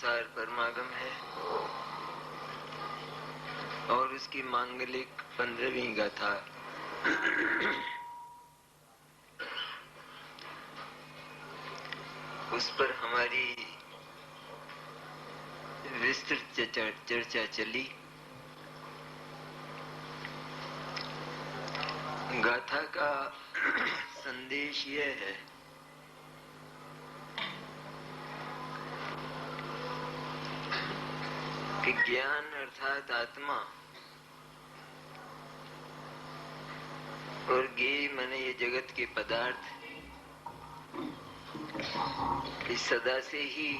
अनुसार परमागम है और उसकी मांगलिक 15वीं गाथा। उस पर हमारी विस्तृत चर्चा चली। गाथा का संदेश यह है कि ज्ञान अर्थात आत्मा और ज्ञेय माने ये जगत के पदार्थ इस सदा से ही,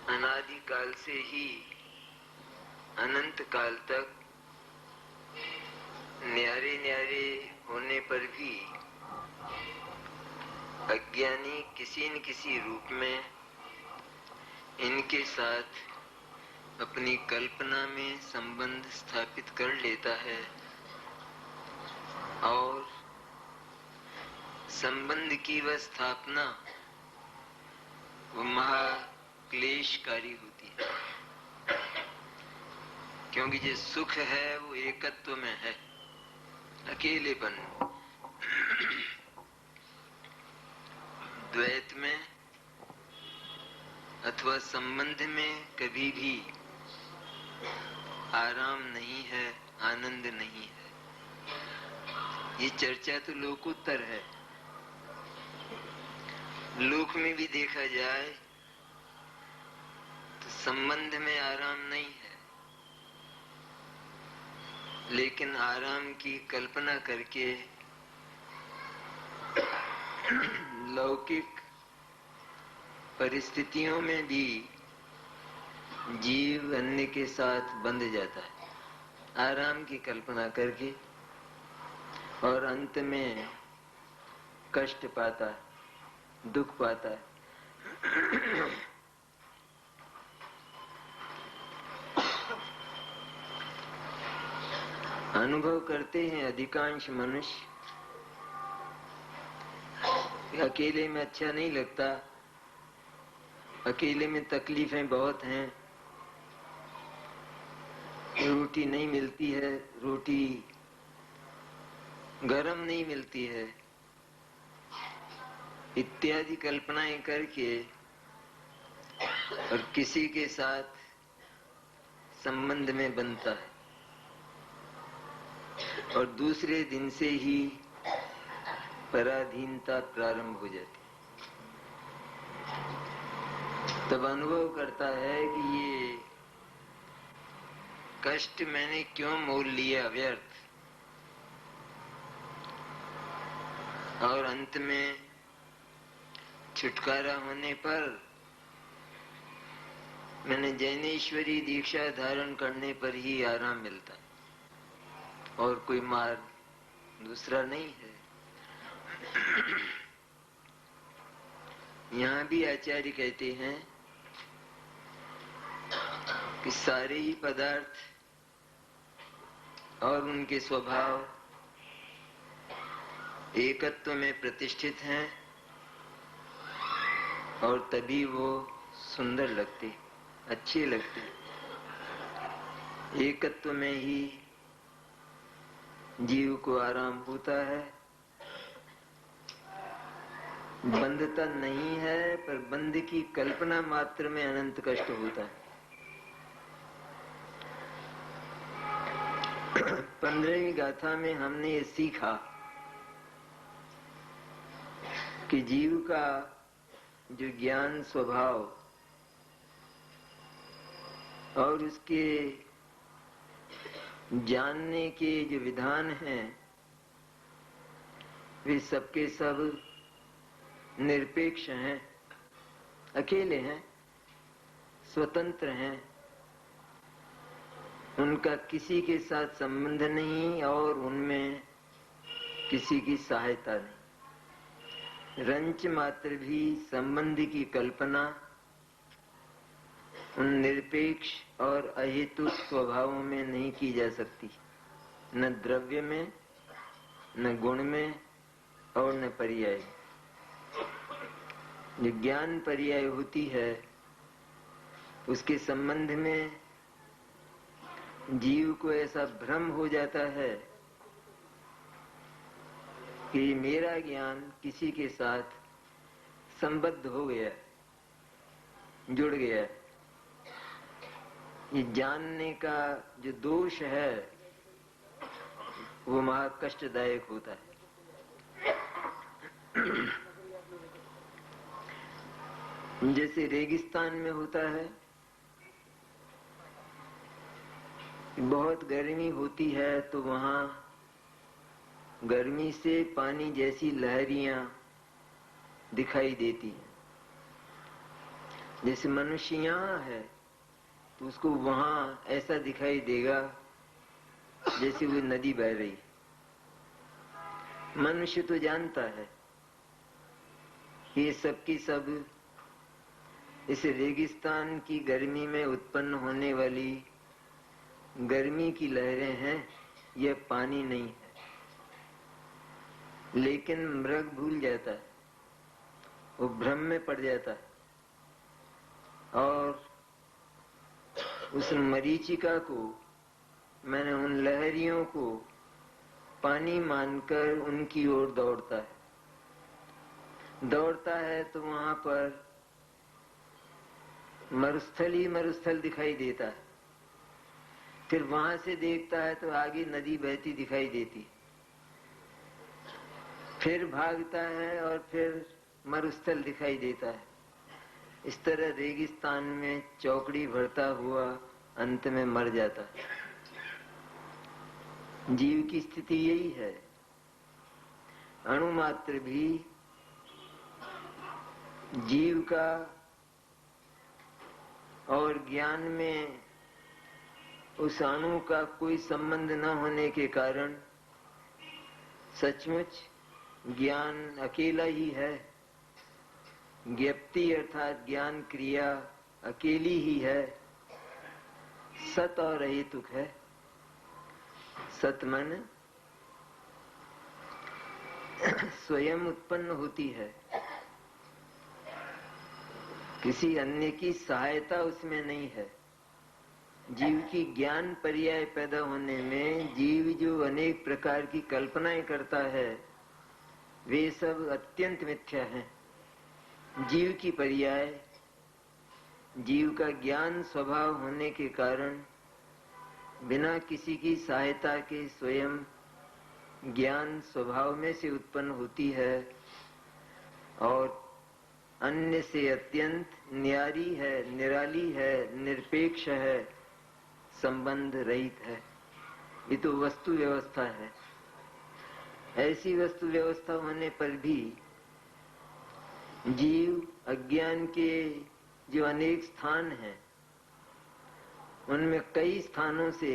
अनादि काल से ही अनंत काल तक न्यारे न्यारे होने पर भी अज्ञानी किसी न किसी रूप में इनके साथ अपनी कल्पना में संबंध स्थापित कर लेता है और संबंध की वह स्थापना वो महाक्लेशकारी होती है, क्योंकि जो सुख है वो एकत्व में है, अकेलेपन। द्वैत में अथवा संबंध में कभी भी आराम नहीं है, आनंद नहीं है। ये चर्चा तो लोकोत्तर है। लोक में भी देखा जाए तो संबंध में आराम नहीं है, लेकिन आराम की कल्पना करके लौकिक परिस्थितियों में भी जीव अन्य के साथ बंध जाता है आराम की कल्पना करके, और अंत में कष्ट पाता है, दुख पाता है। अनुभव करते हैं अधिकांश मनुष्य, अकेले में अच्छा नहीं लगता, अकेले में तकलीफें बहुत हैं, रोटी नहीं मिलती है, रोटी गरम नहीं मिलती है, इत्यादि कल्पनाएं करके और किसी के साथ संबंध में बनता है और दूसरे दिन से ही पराधीनता प्रारंभ हो जाती है। तब अनुभव करता है कि ये कष्ट मैंने क्यों मोल लिया व्यर्थ, और अंत में छुटकारा होने पर मैंने जैनेश्वरी दीक्षा धारण करने पर ही आराम मिलता है और कोई मार्ग दूसरा नहीं है। यहाँ भी आचार्य कहते हैं कि सारे ही पदार्थ और उनके स्वभाव एकत्व में प्रतिष्ठित हैं और तभी वो सुंदर लगते, अच्छे लगते। एकत्व में ही जीव को आराम होता है, बंधता नहीं है, पर बंध की कल्पना मात्र में अनंत कष्ट होता है। 15वीं गाथा में हमने ये सीखा कि जीव का जो ज्ञान स्वभाव और उसके जानने के जो विधान हैं वे सबके सब निरपेक्ष हैं, अकेले हैं, स्वतंत्र हैं, उनका किसी के साथ संबंध नहीं और उनमें किसी की सहायता नहीं। रंच मात्र भी संबंध की कल्पना उन निरपेक्ष और अहेतुक स्वभावों में नहीं की जा सकती, न द्रव्य में, न गुण में और न पर्याय। जो ज्ञान पर्याय होती है उसके संबंध में जीव को ऐसा भ्रम हो जाता है कि मेरा ज्ञान किसी के साथ संबद्ध हो गया, जुड़ गया। ये जानने का जो दोष है वो महा कष्टदायक होता है। जैसे रेगिस्तान में होता है, बहुत गर्मी होती है तो वहां गर्मी से पानी जैसी लहरियां दिखाई देती हैं। जैसे मनुष्य यहाँ है तो उसको वहां ऐसा दिखाई देगा जैसे वो नदी बह रही। मनुष्य तो जानता है ये सब की सब इस रेगिस्तान की गर्मी में उत्पन्न होने वाली गर्मी की लहरें हैं, यह पानी नहीं है। लेकिन मृग भूल जाता है, वो भ्रम में पड़ जाता है और उस मरीचिका को, मैंने उन लहरियों को पानी मानकर उनकी ओर दौड़ता है तो वहां पर मरुस्थल ही मरुस्थल दिखाई देता है। फिर वहां से देखता है तो आगे नदी बहती दिखाई देती, फिर भागता है और फिर मरुस्थल दिखाई देता है। इस तरह रेगिस्तान में चौकड़ी भरता हुआ अंत में मर जाता है। जीव की स्थिति यही है। अणुमात्र भी जीव का और ज्ञान में उस अणु का कोई संबंध न होने के कारण सचमुच ज्ञान अकेला ही है। ज्ञप्ति अर्थात ज्ञान क्रिया अकेली ही है, सत और अहेतुक है। सत मन स्वयं उत्पन्न होती है, किसी अन्य की सहायता उसमें नहीं है। जीव की ज्ञान पर्याय पैदा होने में जीव जो अनेक प्रकार की कल्पनाएं करता है वे सब अत्यंत मिथ्या हैं। जीव की पर्याय, जीव का ज्ञान स्वभाव होने के कारण बिना किसी की सहायता के स्वयं ज्ञान स्वभाव में से उत्पन्न होती है और अन्य से अत्यंत न्यारी है, निराली है, निरपेक्ष है, संबंध रहित है। ये तो वस्तु व्यवस्था है। ऐसी वस्तु व्यवस्था होने पर भी जीव अज्ञान के जो अनेक स्थान हैं उनमें कई स्थानों से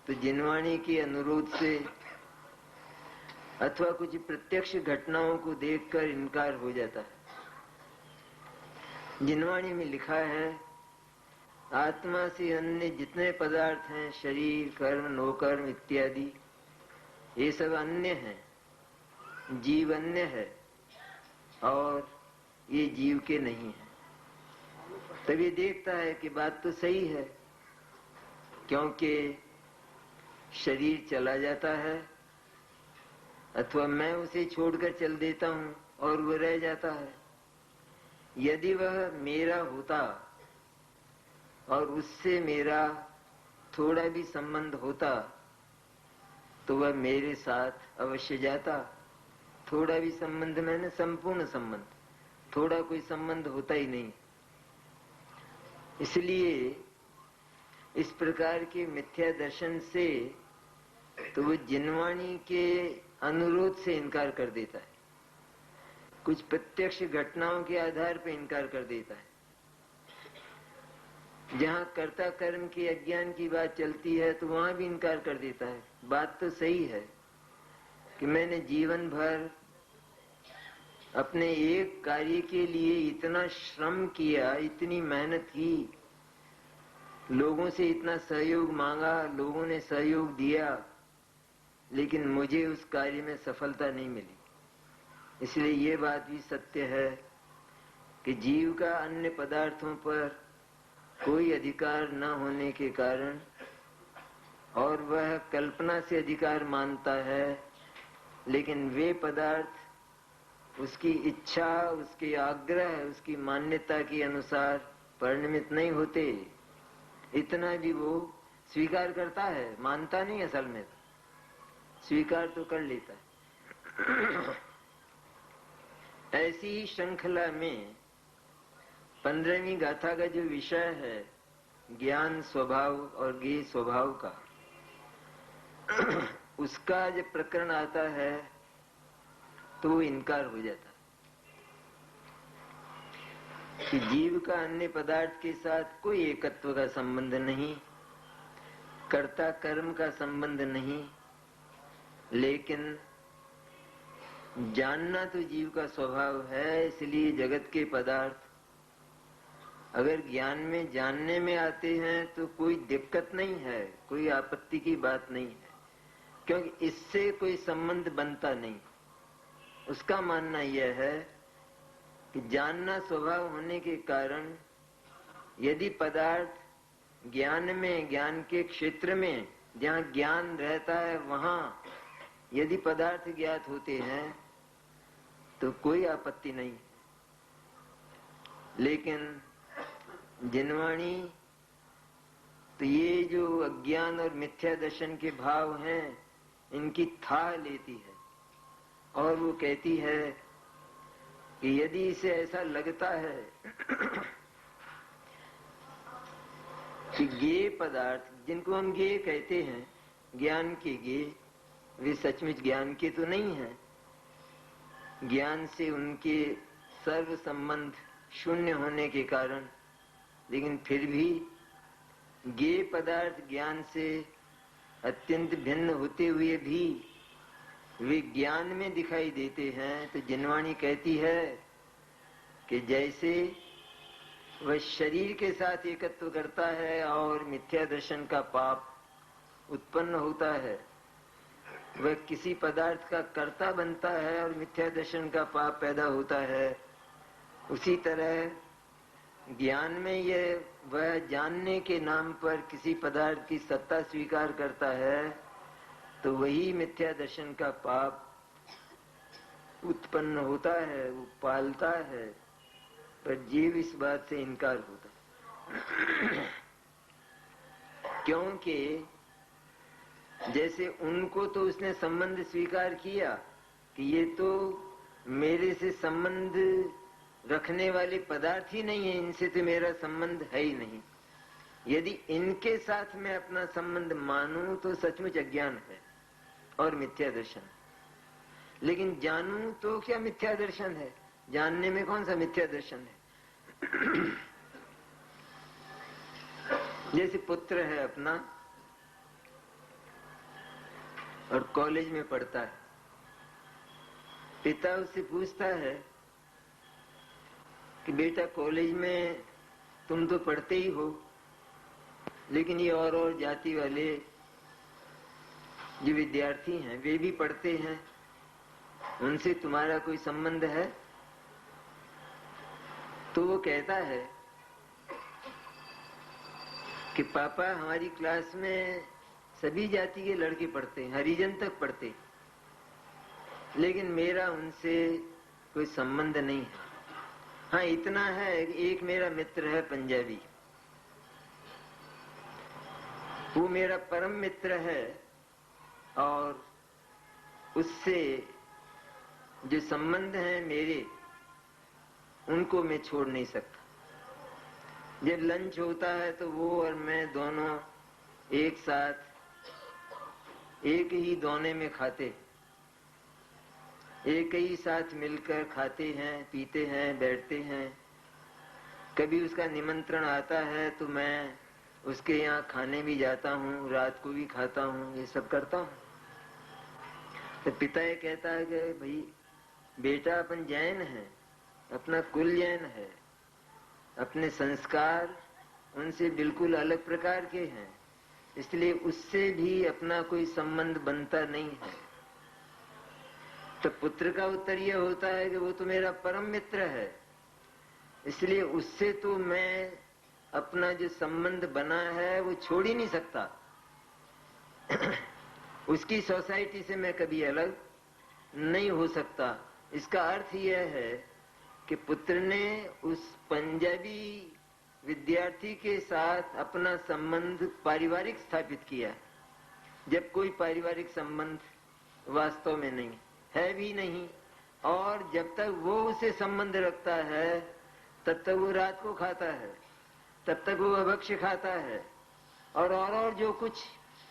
तो जिनवाणी के अनुरोध से अथवा कुछ प्रत्यक्ष घटनाओं को देखकर इनकार हो जाता है। जिनवाणी में लिखा है आत्मा से अन्य जितने पदार्थ हैं, शरीर, कर्म, नौकर्म इत्यादि, ये सब अन्य हैं, जीव अन्य है और ये जीव के नहीं है। तभी देखता है कि बात तो सही है, क्योंकि शरीर चला जाता है अथवा मैं उसे छोड़कर चल देता हूँ और वो रह जाता है। यदि वह मेरा होता और उससे मेरा थोड़ा भी संबंध होता तो वह मेरे साथ अवश्य जाता। थोड़ा भी संबंध मैंने संपूर्ण संबंध, थोड़ा कोई संबंध होता ही नहीं। इसलिए इस प्रकार के मिथ्या दर्शन से तो वो जिनवाणी के अनुरोध से इनकार कर देता है, कुछ प्रत्यक्ष घटनाओं के आधार पर इनकार कर देता है। जहाँ कर्ता कर्म की अज्ञान की बात चलती है तो वहां भी इनकार कर देता है। बात तो सही है कि मैंने जीवन भर अपने एक कार्य के लिए इतना श्रम किया, इतनी मेहनत की, लोगों से इतना सहयोग मांगा, लोगों ने सहयोग दिया, लेकिन मुझे उस कार्य में सफलता नहीं मिली। इसलिए ये बात भी सत्य है कि जीव का अन्य पदार्थों पर कोई अधिकार न होने के कारण और वह कल्पना से अधिकार मानता है, लेकिन वे पदार्थ उसकी इच्छा, उसके आग्रह, उसकी मान्यता के अनुसार परिणमित नहीं होते। इतना भी वो स्वीकार करता है, मानता नहीं, असल में स्वीकार तो कर लेता है। ऐसी ही श्रृंखला में 15वीं गाथा का जो विषय है ज्ञान स्वभाव और ज्ञेय स्वभाव का, उसका जब प्रकरण आता है तो वो इनकार हो जाता है कि जीव का अन्य पदार्थ के साथ कोई एकत्व का संबंध नहीं, कर्ता कर्म का संबंध नहीं, लेकिन जानना तो जीव का स्वभाव है। इसलिए जगत के पदार्थ अगर ज्ञान में जानने में आते हैं तो कोई दिक्कत नहीं है, कोई आपत्ति की बात नहीं है, क्योंकि इससे कोई संबंध बनता नहीं। उसका मानना यह है कि जानना स्वभाव होने के कारण यदि पदार्थ ज्ञान में, ज्ञान के क्षेत्र में जहाँ ज्ञान रहता है वहां यदि पदार्थ ज्ञात होते हैं तो कोई आपत्ति नहीं। लेकिन जिनवाणी तो ये जो अज्ञान और मिथ्या दर्शन के भाव हैं इनकी था लेती है और वो कहती है कि यदि इसे ऐसा लगता है कि ज्ञेय पदार्थ, जिनको हम ज्ञेय कहते हैं, ज्ञान के ज्ञेय, वे सचमुच ज्ञान के तो नहीं है, ज्ञान से उनके सर्व संबंध शून्य होने के कारण, लेकिन फिर भी ज्ञेय पदार्थ ज्ञान से अत्यंत भिन्न होते हुए भी वे ज्ञान में दिखाई देते हैं। तो जिनवाणी कहती है कि जैसे वह शरीर के साथ एकत्व करता है और मिथ्या दर्शन का पाप उत्पन्न होता है, वह किसी पदार्थ का कर्ता बनता है और मिथ्या दर्शन का पाप पैदा होता है, उसी तरह ज्ञान में यह वह जानने के नाम पर किसी पदार्थ की सत्ता स्वीकार करता है तो वही मिथ्या दर्शन का पाप उत्पन्न होता है, वो पालता है, पर जीव इस बात से इनकार होता है। क्योंकि जैसे उनको तो उसने संबंध स्वीकार किया कि ये तो मेरे से संबंध रखने वाले पदार्थ ही नहीं है, इनसे तो मेरा संबंध है ही नहीं। यदि इनके साथ मैं अपना संबंध मानूं तो सचमुच अज्ञान है और मिथ्या दर्शन। लेकिन जानूं तो क्या मिथ्या दर्शन है? जानने में कौन सा मिथ्या दर्शन है? जैसे पुत्र है अपना और कॉलेज में पढ़ता है, पिता उससे पूछता है कि बेटा कॉलेज में तुम तो पढ़ते ही हो, लेकिन ये और जाति वाले जो विद्यार्थी हैं वे भी पढ़ते हैं, उनसे तुम्हारा कोई संबंध है? तो वो कहता है कि पापा हमारी क्लास में सभी जाति के लड़के पढ़ते हैं, हरिजन तक पढ़ते, लेकिन मेरा उनसे कोई संबंध नहीं है। हाँ इतना है, एक मेरा मित्र है पंजाबी, वो मेरा परम मित्र है और उससे जो संबंध हैं मेरे, उनको मैं छोड़ नहीं सकता। जब लंच होता है तो वो और मैं दोनों एक साथ एक ही दोने में खाते, एक ही साथ मिलकर खाते हैं, पीते हैं, बैठते हैं। कभी उसका निमंत्रण आता है तो मैं उसके यहाँ खाने भी जाता हूँ, रात को भी खाता हूँ, ये सब करता हूँ। तो पिता ये कहता है कि भाई बेटा अपन जैन है, अपना कुल जैन है, अपने संस्कार उनसे बिल्कुल अलग प्रकार के हैं, इसलिए उससे भी अपना कोई संबंध बनता नहीं है। तो पुत्र का उत्तर यह होता है कि वो तो मेरा परम मित्र है, इसलिए उससे तो मैं अपना जो संबंध बना है वो छोड़ ही नहीं सकता। उसकी सोसाइटी से मैं कभी अलग नहीं हो सकता। इसका अर्थ यह है कि पुत्र ने उस पंजाबी विद्यार्थी के साथ अपना संबंध पारिवारिक स्थापित किया, जब कोई पारिवारिक संबंध वास्तव में नहीं है भी नहीं। और जब तक वो उसे संबंध रखता है तब तक वो रात को खाता है, तब तक वो अभक्ष्य खाता है, और जो कुछ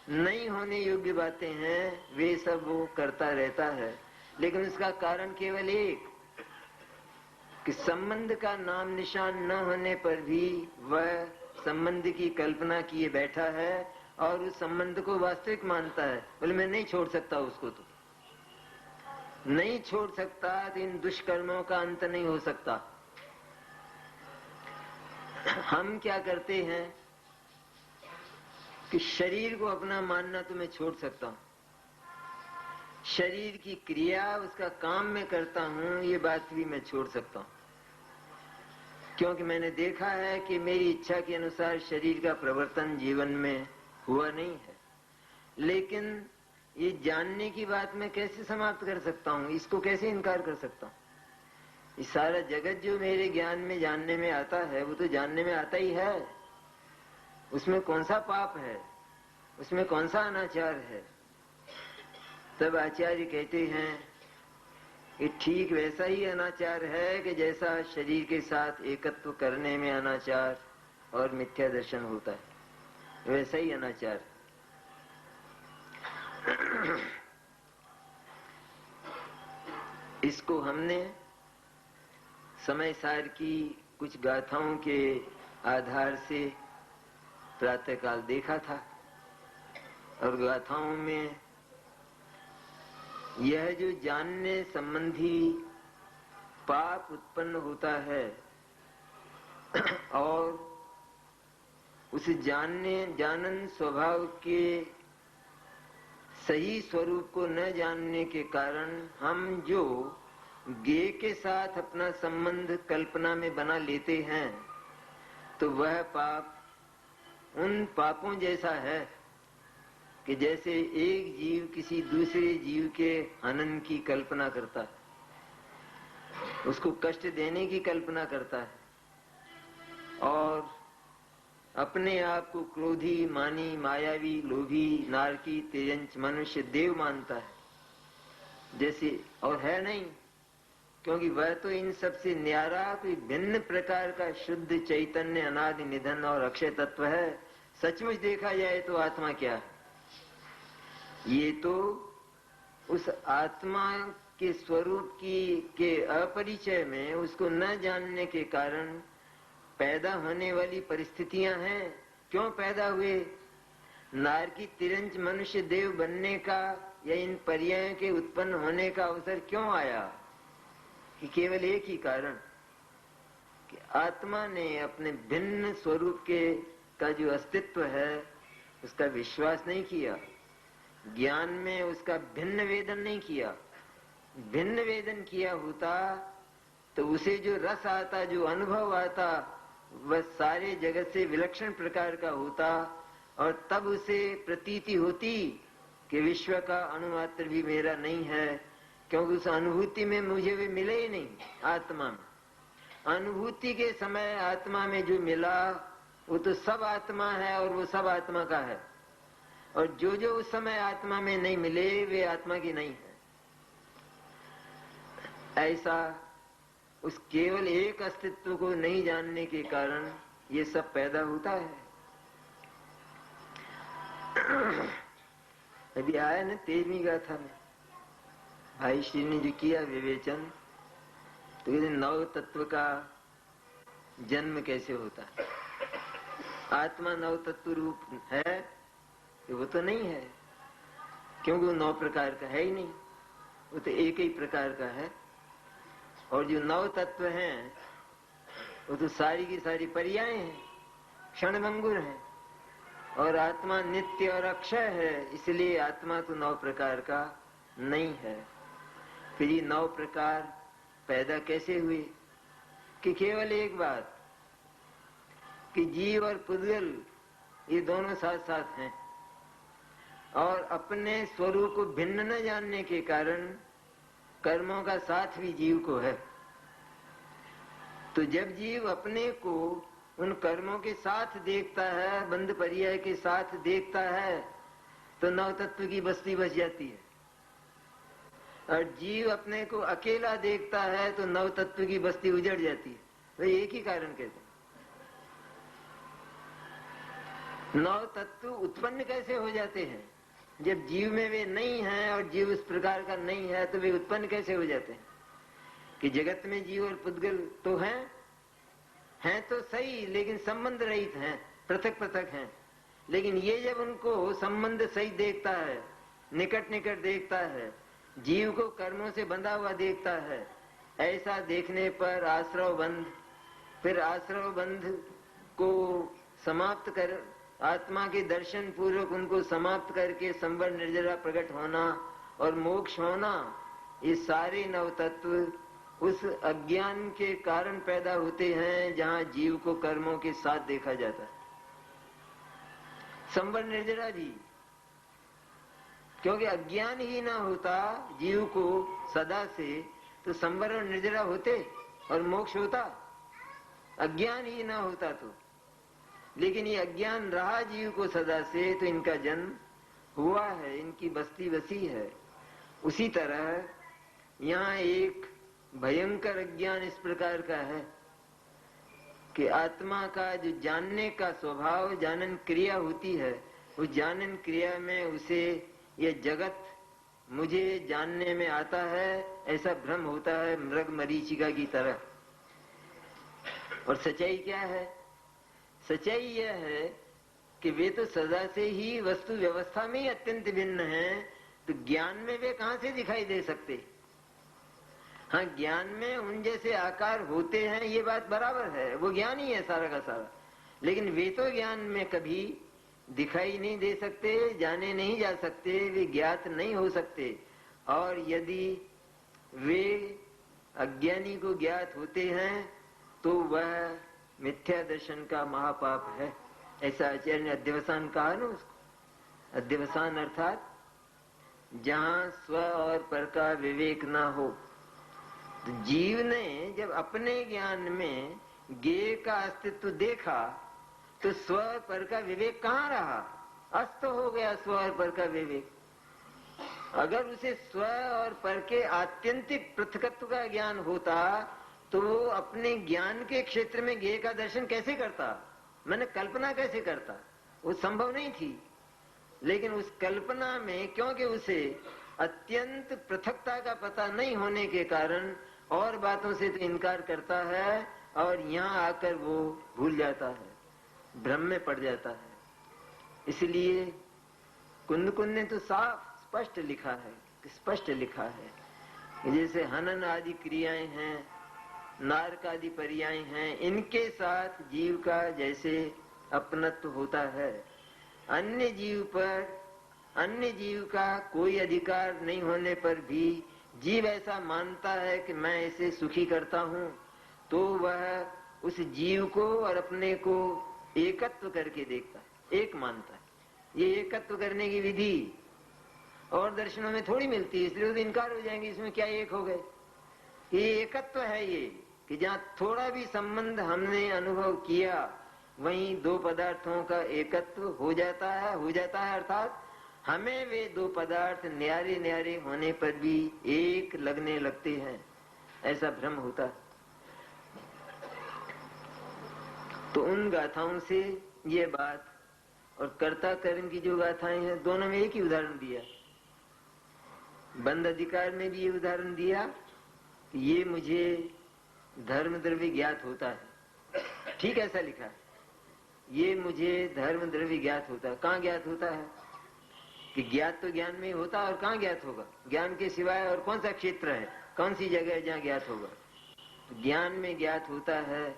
नहीं होने योग्य बातें हैं वे सब वो करता रहता है। लेकिन उसका कारण केवल एक कि संबंध का नाम निशान न होने पर भी वह संबंध की कल्पना किए बैठा है और उस संबंध को वास्तविक मानता है। बोले मैं नहीं छोड़ सकता उसको, तो नहीं छोड़ सकता तो इन दुष्कर्मों का अंत नहीं हो सकता। हम क्या करते हैं कि शरीर को अपना मानना तो मैं छोड़ सकता हूं, शरीर की क्रिया उसका काम मैं करता हूं ये बात भी मैं छोड़ सकता हूं, क्योंकि मैंने देखा है कि मेरी इच्छा के अनुसार शरीर का प्रवर्तन जीवन में हुआ नहीं है। लेकिन ये जानने की बात मैं कैसे समाप्त कर सकता हूं, इसको कैसे इनकार कर सकता हूं? ये सारा जगत जो मेरे ज्ञान में जानने में आता है वो तो जानने में आता ही है। उसमें कौन सा पाप है, उसमें कौन सा अनाचार है? तब आचार्य कहते हैं कि ठीक वैसा ही अनाचार है कि जैसा शरीर के साथ एकत्व करने में अनाचार और मिथ्या दर्शन होता है, वैसा ही अनाचार। इसको हमने समय सार की कुछ गाथाओं के आधार से प्रातःकाल देखा था, और गाथाओं में यह जो जानने संबंधी पाप उत्पन्न होता है और उस जानन स्वभाव के सही स्वरूप को न जानने के कारण हम जो ज्ञेय के साथ अपना संबंध कल्पना में बना लेते हैं, तो वह पाप उन पापों जैसा है कि जैसे एक जीव किसी दूसरे जीव के हनन की कल्पना करता है, उसको कष्ट देने की कल्पना करता है और अपने आप को क्रोधी, मानी, मायावी, लोभी, नारकी, तेजंच, मनुष्य, देव मानता है जैसे, और है नहीं, क्योंकि वह तो इन सबसे न्यारा कोई भिन्न प्रकार का शुद्ध चैतन्य, अनादि, निधन और अक्षय तत्व है। सचमुच देखा जाए तो आत्मा क्या है? ये तो उस आत्मा के स्वरूप के अपरिचय में, उसको न जानने के कारण पैदा होने वाली परिस्थितियां हैं। क्यों पैदा हुए? नारकी, तिरंज, मनुष्य, देव बनने का या इन पर्यायों के उत्पन्न होने का अवसर क्यों आया? कि केवल एक ही कारण कि आत्मा ने अपने भिन्न स्वरूप का जो अस्तित्व है उसका विश्वास नहीं किया, ज्ञान में उसका भिन्न वेदन नहीं किया। भिन्न वेदन किया होता तो उसे जो रस आता, जो अनुभव आता, वह सारे जगत से विलक्षण प्रकार का होता और तब उसे प्रतीति होती कि विश्व का अणुमात्र भी मेरा नहीं है, क्योंकि उस अनुभूति में मुझे भी मिले ही नहीं। आत्मा में अनुभूति के समय आत्मा में जो मिला वो तो सब आत्मा है और वो सब आत्मा का है, और जो उस समय आत्मा में नहीं मिले वे आत्मा की नहीं है। ऐसा उस केवल एक अस्तित्व को नहीं जानने के कारण ये सब पैदा होता है। अभी आया ना 13वीं गाथा में भाई श्री ने जो किया विवेचन, तो कहते नव तत्व का जन्म कैसे होता है? आत्मा नव तत्व रूप है? वो तो नहीं है, क्योंकि वो 9 प्रकार का है ही नहीं, वो तो एक ही प्रकार का है। और जो 9 तत्व हैं वो तो सारी की सारी पर्याय हैं, क्षणभंगुर हैं, और आत्मा नित्य और अक्षय है, इसलिए आत्मा तो 9 प्रकार का नहीं है। फिर ये 9 प्रकार पैदा कैसे हुए? कि केवल एक बात कि जीव और पुद्गल ये दोनों साथ साथ हैं, और अपने स्वरूप को भिन्न न जानने के कारण कर्मों का साथ भी जीव को है। तो जब जीव अपने को उन कर्मों के साथ देखता है, बंध पर्याय के साथ देखता है, तो नव तत्व की बस्ती बच जाती है। और जीव अपने को अकेला देखता है तो नव तत्व की बस्ती उजड़ जाती है। तो एक ही कारण कहते हैं। नव तत्व उत्पन्न कैसे हो जाते हैं? जब जीव में वे नहीं हैं और जीव उस प्रकार का नहीं है तो वे उत्पन्न कैसे हो जाते हैं? कि जगत में जीव और पुद्गल तो हैं तो सही, लेकिन संबंध रहित हैं, पृथक पृथक हैं। लेकिन ये जब उनको संबंध सही देखता है, निकट निकट देखता है, जीव को कर्मों से बंधा हुआ देखता है, ऐसा देखने पर आश्रव बंध, फिर आश्रव बंध को समाप्त कर आत्मा के दर्शन पूर्वक उनको समाप्त करके संवर निर्जरा प्रकट होना और मोक्ष होना, ये सारे नव तत्व उस अज्ञान के कारण पैदा होते हैं जहाँ जीव को कर्मों के साथ देखा जाता है। संवर निर्जरा भी, क्योंकि अज्ञान ही ना होता जीव को सदा से, तो संवर और निर्जरा होते और मोक्ष होता। अज्ञान ही ना होता तो, लेकिन ये अज्ञान रहा जीव को सदा से, तो इनका जन्म हुआ है, इनकी बस्ती बसी है। उसी तरह यहाँ एक भयंकर अज्ञान इस प्रकार का है कि आत्मा का जो जानने का स्वभाव, जानन क्रिया होती है, उस जानन क्रिया में उसे ये जगत मुझे जानने में आता है, ऐसा भ्रम होता है मृग मरीचिका की तरह। और सच्चाई क्या है? सच्चाई यह है कि वे तो सदा से ही वस्तु व्यवस्था में ही अत्यंत भिन्न हैं, तो ज्ञान में वे कहां से दिखाई दे सकते? हाँ, ज्ञान में उन जैसे आकार होते हैं, ये बात बराबर है, वो ज्ञान ही है सारा का सारा। लेकिन वे तो ज्ञान में कभी दिखाई नहीं दे सकते, जाने नहीं जा सकते, वे ज्ञात नहीं हो सकते। और यदि वे अज्ञानी को ज्ञात होते हैं तो वह मिथ्या दर्शन का महापाप है। ऐसा आचार्य ने अध्यवसान कहा ना उसको। अध्यवसान अर्थात जहाँ स्व और पर का विवेक ना हो। तो जीव ने जब अपने ज्ञान में ज्ञेय का अस्तित्व देखा तो स्व पर का विवेक कहाँ रहा? अस्त हो गया स्व और पर का विवेक। अगर उसे स्व और पर के आत्यंतिक पृथकत्व का ज्ञान होता तो वो अपने ज्ञान के क्षेत्र में ज्ञेय का दर्शन कैसे करता? मैंने कल्पना कैसे करता? वो संभव नहीं थी। लेकिन उस कल्पना में क्योंकि उसे अत्यंत पृथकता का पता नहीं होने के कारण और बातों से तो इनकार करता है, और यहाँ आकर वो भूल जाता है, भ्रम में पड़ जाता है। इसलिए कुंद ने तो साफ स्पष्ट लिखा है जैसे हनन आदि क्रियाएं हैं, नारक आदि पर्याय हैं, इनके साथ जीव का जैसे अपनत्व होता है, अन्य जीव का कोई अधिकार नहीं होने पर भी जीव ऐसा मानता है कि मैं इसे सुखी करता हूँ, तो वह उस जीव को और अपने को एकत्व करके देखता है, एक मानता है। ये एकत्व करने की विधि और दर्शनों में थोड़ी मिलती है, इसलिए तो इनकार हो जाएंगे, इसमें क्या एक हो गए। ये एकत्व है ये कि जहाँ थोड़ा भी संबंध हमने अनुभव किया वहीं दो पदार्थों का एकत्व हो जाता है अर्थात हमें वे दो पदार्थ न्यारे न्यारे होने पर भी एक लगने लगते हैं, ऐसा भ्रम होता है। तो उन गाथाओं से ये बात, और कर्ता कर्म की जो गाथाएं हैं दोनों में एक ही उदाहरण दिया। बंद अधिकार में भी ये उदाहरण दिया कि ये मुझे धर्म द्रव्य ज्ञात होता है, ठीक ऐसा लिखा है, ये मुझे धर्म द्रव्य ज्ञात होता है। कहाँ ज्ञात होता है? कि ज्ञात तो ज्ञान में होता है, और कहाँ ज्ञात होगा? ज्ञान के सिवाय और कौन सा क्षेत्र है, कौन सी जगह है जहाँ ज्ञात होगा? तो ज्ञान में ज्ञात होता है।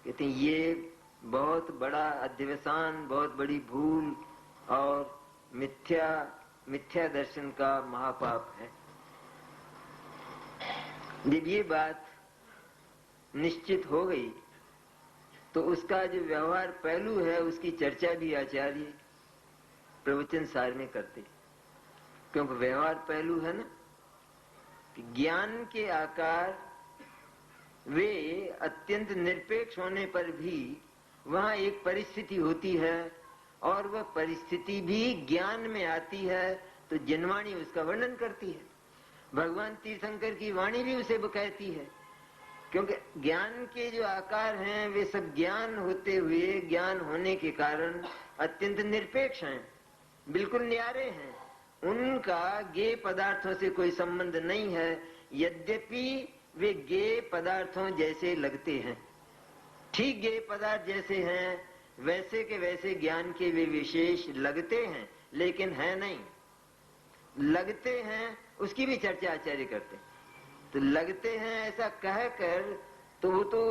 कहते हैं ये बहुत बड़ा अध्यवसान, बहुत बड़ी भूल और मिथ्या दर्शन का महापाप है। जब ये बात निश्चित हो गई तो उसका जो व्यवहार पहलू है उसकी चर्चा भी आचार्य प्रवचन सार में करते, क्योंकि व्यवहार पहलू है ना कि ज्ञान के आकार वे अत्यंत निरपेक्ष होने पर भी वहां एक परिस्थिति होती है और वह परिस्थिति भी ज्ञान में आती है, तो जिनवाणी उसका वर्णन करती है। भगवान तीर्थंकर की वाणी भी उसे कहती है, क्योंकि ज्ञान के जो आकार हैं वे सब ज्ञान होते हुए, ज्ञान होने के कारण अत्यंत निरपेक्ष हैं, बिल्कुल न्यारे हैं। उनका गेय पदार्थों से कोई संबंध नहीं है, यद्यपि वे गेय पदार्थों जैसे लगते हैं। ठीक गेय पदार्थ जैसे हैं वैसे के वैसे ज्ञान के वे विशेष लगते हैं, लेकिन है नहीं। लगते हैं उसकी भी चर्चा आचार्य करते हैं। तो लगते हैं ऐसा कहकर तो वो तो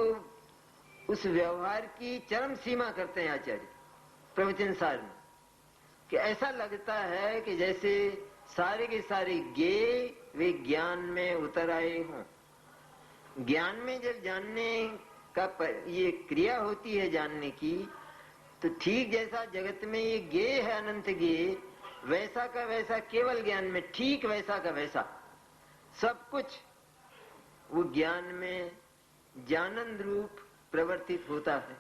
उस व्यवहार की चरम सीमा करते हैं आचार्य प्रवचन सार में, कि ऐसा लगता है कि जैसे सारे के सारे गेय वे ज्ञान में उतर आए हों। ज्ञान में जब जानने का ये क्रिया होती है जानने की, तो ठीक जैसा जगत में ये गेय है अनंत गेय, वैसा का वैसा केवल ज्ञान में ठीक वैसा का वैसा सब कुछ वो ज्ञान में जानन रूप प्रवर्तित होता है,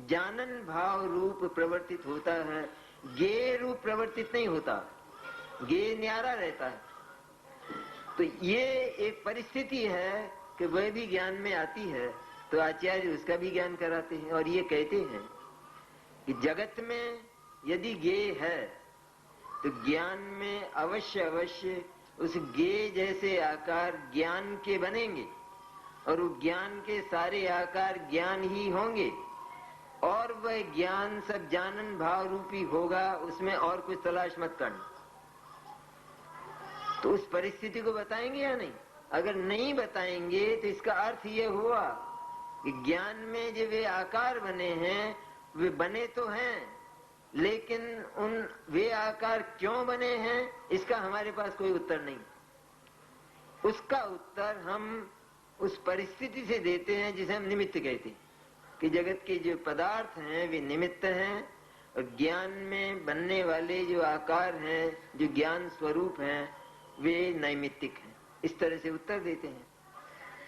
जानन भाव रूप प्रवर्तित होता है, गेय रूप प्रवर्तित नहीं होता, गेय न्यारा रहता है। तो ये एक परिस्थिति है कि वह भी ज्ञान में आती है, तो आचार्य उसका भी ज्ञान कराते हैं और ये कहते हैं कि जगत में यदि गेय है तो ज्ञान में अवश्य अवश्य उस गेय जैसे आकार ज्ञान के बनेंगे और वो ज्ञान के सारे आकार ज्ञान ही होंगे और वह ज्ञान सब जानन भाव रूपी होगा, उसमें और कुछ तलाश मत करना। तो उस परिस्थिति को बताएंगे या नहीं? अगर नहीं बताएंगे तो इसका अर्थ ये हुआ कि ज्ञान में जो वे आकार बने हैं वे बने तो हैं, लेकिन उन वे आकार क्यों बने हैं इसका हमारे पास कोई उत्तर नहीं। उसका उत्तर हम उस परिस्थिति से देते हैं जिसे हम निमित्त कहते हैं, कि जगत के जो पदार्थ हैं वे निमित्त हैं और ज्ञान में बनने वाले जो आकार हैं, जो ज्ञान स्वरूप हैं, वे नैमित्तिक हैं। इस तरह से उत्तर देते हैं।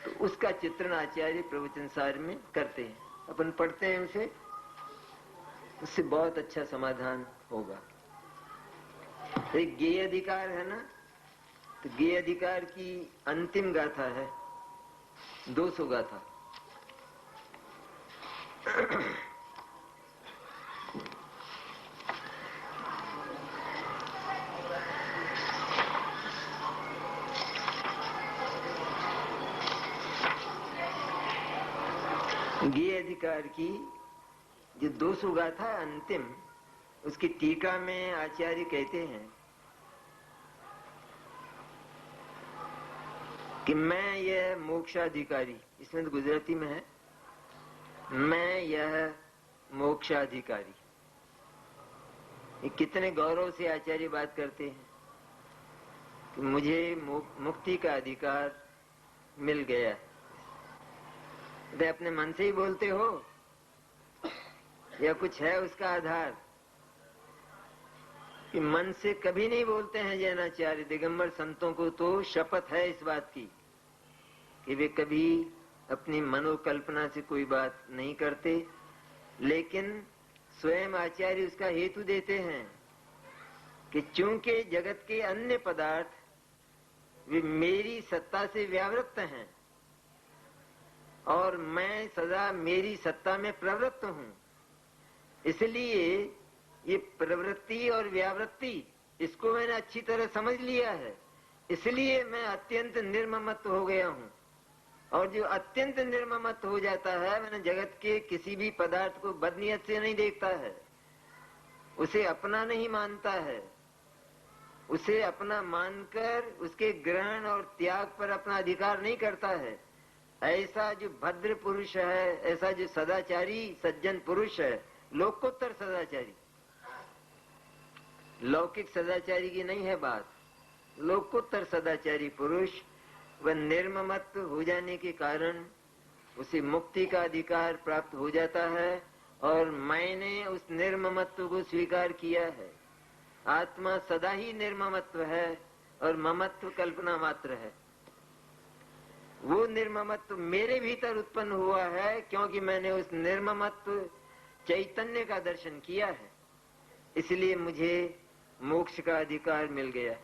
तो उसका चित्रण आचार्य प्रवचन सार में करते हैं, अपन पढ़ते हैं उसे, उससे बहुत अच्छा समाधान होगा। तो एक गेय अधिकार है ना, तो गेय अधिकार की अंतिम गाथा है 200 गाथा। गेय अधिकार की जो 200 गाथा अंतिम, उसकी टीका में आचार्य कहते हैं कि मैं यह मोक्षाधिकारी, इसमें तो गुजराती में है, मैं यह मोक्षाधिकारी। ये कितने गौरव से आचार्य बात करते हैं कि मुझे मुक्ति का अधिकार मिल गया। तो अपने मन से ही बोलते हो या कुछ है उसका आधार? कि मन से कभी नहीं बोलते हैं जैनाचार्य। दिगंबर संतों को तो शपथ है इस बात की कि वे कभी अपनी मनोकल्पना से कोई बात नहीं करते, लेकिन स्वयं आचार्य उसका हेतु देते हैं कि चूंकि जगत के अन्य पदार्थ वे मेरी सत्ता से व्यावृत्त हैं और मैं सदा मेरी सत्ता में प्रवृत्त हूं, इसलिए ये प्रवृत्ति और व्यावृत्ति इसको मैंने अच्छी तरह समझ लिया है, इसलिए मैं अत्यंत निर्ममत हो गया हूं। और जो अत्यंत निर्ममत हो जाता है, मैंने जगत के किसी भी पदार्थ को बदनीयत से नहीं देखता है, उसे अपना नहीं मानता है, उसे अपना मानकर उसके ग्रहण और त्याग पर अपना अधिकार नहीं करता है। ऐसा जो भद्र पुरुष है, ऐसा जो सदाचारी सज्जन पुरुष है, लोकोत्तर सदाचारी, लौकिक सदाचारी की नहीं है बात, लोकोत्तर सदाचारी पुरुष वह निर्ममत हो जाने के कारण उसे मुक्ति का अधिकार प्राप्त हो जाता है और मैंने उस निर्ममत्व को स्वीकार किया है। आत्मा सदा ही निर्ममत्व है और ममत्व कल्पना मात्र है। वो निर्ममत्व मेरे भीतर उत्पन्न हुआ है क्योंकि मैंने उस निर्ममत्व चैतन्य का दर्शन किया है, इसलिए मुझे मोक्ष का अधिकार मिल गया।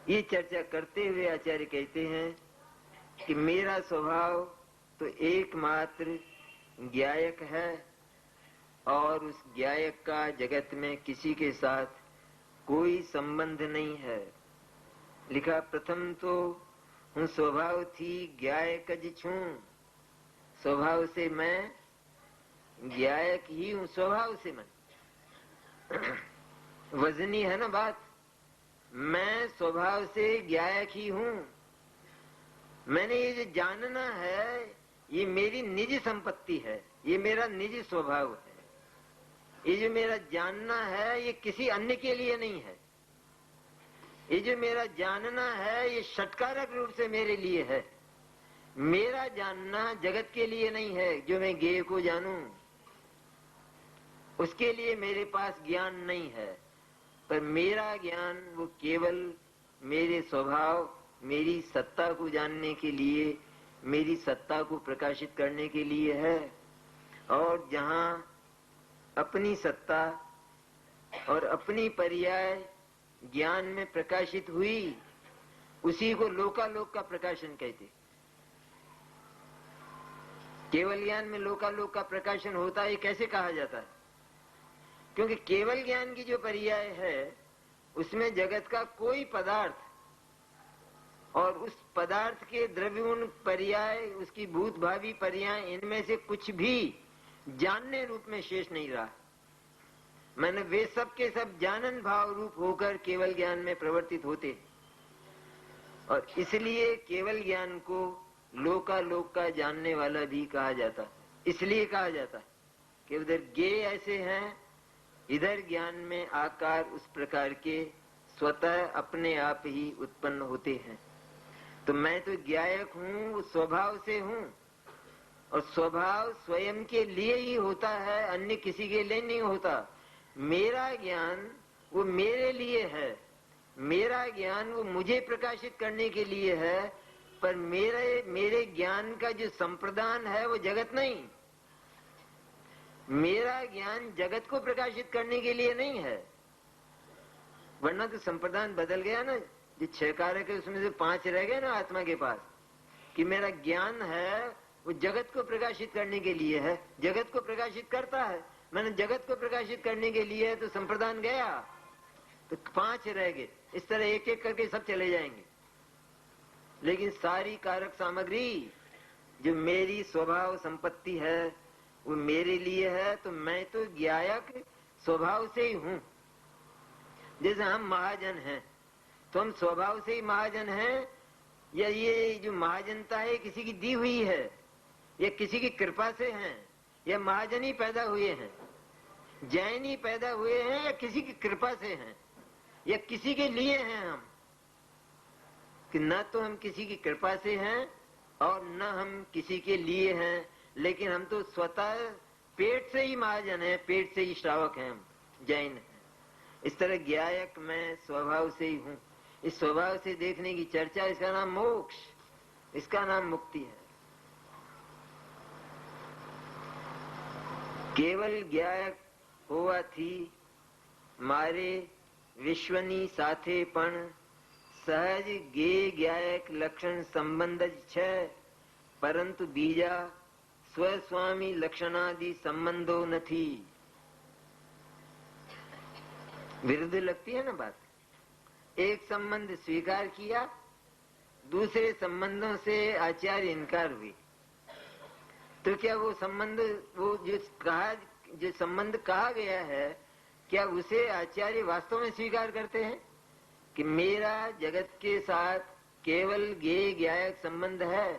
ये चर्चा करते हुए आचार्य कहते हैं कि मेरा स्वभाव तो एकमात्र ज्ञायक है और उस ज्ञायक का जगत में किसी के साथ कोई संबंध नहीं है। लिखा, प्रथम तो हूँ स्वभाव थी ज्ञायक ज छूं, स्वभाव से मैं ज्ञायक ही हूँ, स्वभाव से मैं वजनी है ना बात। मैं स्वभाव से ज्ञायक ही हूँ। मैंने ये जो जानना है ये मेरी निजी संपत्ति है, ये मेरा निजी स्वभाव है। ये जो मेरा जानना है ये किसी अन्य के लिए नहीं है। ये जो मेरा जानना है ये षटकारक रूप से मेरे लिए है। मेरा जानना जगत के लिए नहीं है। जो मैं ज्ञेय को जानूं उसके लिए मेरे पास ज्ञान नहीं है, पर मेरा ज्ञान वो केवल मेरे स्वभाव, मेरी सत्ता को जानने के लिए, मेरी सत्ता को प्रकाशित करने के लिए है। और जहाँ अपनी सत्ता और अपनी पर्याय ज्ञान में प्रकाशित हुई उसी को लोकालोक का प्रकाशन कहते। केवल ज्ञान में लोकालोक का प्रकाशन होता है, कैसे कहा जाता है? क्योंकि केवल ज्ञान की जो पर्याय है उसमें जगत का कोई पदार्थ और उस पदार्थ के द्रव्यगुण पर्याय, उसकी भूत भावी पर्याय, इनमें से कुछ भी जानने रूप में शेष नहीं रहा। मैंने वे सब के सब जानन भाव रूप होकर केवल ज्ञान में प्रवर्तित होते, और इसलिए केवल ज्ञान को लोकालोक का जानने वाला भी कहा जाता है। इसलिए कहा जाता है कि उधर ज्ञेय ऐसे हैं, इधर ज्ञान में आकार उस प्रकार के स्वतः अपने आप ही उत्पन्न होते हैं। तो मैं तो ज्ञायक हूँ, स्वभाव से हूँ, और स्वभाव स्वयं के लिए ही होता है, अन्य किसी के लिए नहीं होता। मेरा ज्ञान वो मेरे लिए है, मेरा ज्ञान वो मुझे प्रकाशित करने के लिए है, पर मेरे ज्ञान का जो संप्रदान है वो जगत नहीं। मेरा ज्ञान जगत को प्रकाशित करने के लिए नहीं है, वरना तो संप्रदान बदल गया ना। जो 6 कारक है उसमें से 5 रह गए ना आत्मा के पास, कि मेरा ज्ञान है वो जगत को प्रकाशित करने के लिए है, जगत को प्रकाशित करता है। मैंने जगत को प्रकाशित करने के लिए है तो संप्रदान गया, तो 5 रह गए। इस तरह एक एक करके सब चले जाएंगे, लेकिन सारी कारक सामग्री जो मेरी स्वभाव संपत्ति है वो मेरे लिए है। तो मैं तो ज्ञायक स्वभाव से ही हूँ। जैसे हम महाजन हैं तो हम स्वभाव से ही महाजन हैं, या ये जो महाजनता है किसी की दी हुई है या किसी की कृपा से हैं, या महाजन ही पैदा हुए हैं, जैन ही पैदा हुए हैं, या किसी की कृपा से हैं, या किसी के लिए हैं हम? कि न तो हम किसी की कृपा से हैं और न हम किसी के लिए हैं, लेकिन हम तो स्वतः पेट से ही महाजन है, पेट से ही श्रावक हैं, हम जैन हैं। इस तरह ज्ञायक मैं स्वभाव से ही हूँ। इस स्वभाव से देखने की चर्चा, इसका नाम मोक्ष, इसका नाम मुक्ति है। केवल ज्ञायक હોવાથી મારે વિશ્વની સાથે પણ સહજ જ્ઞાયક લક્ષણ સંબંધ જ છે, પરંતુ બીજા સ્વસ્વામી લક્ષણાદિ સંબંધો નથી। विरुद्ध लगती है ना बात। एक संबंध स्वीकार किया, दूसरे संबंधों से आचार्य इनकार हुई, तो क्या वो संबंध, वो जो संबंध कहा गया है, क्या उसे आचार्य वास्तव में स्वीकार करते हैं कि मेरा जगत के साथ केवल ज्ञायक संबंध है,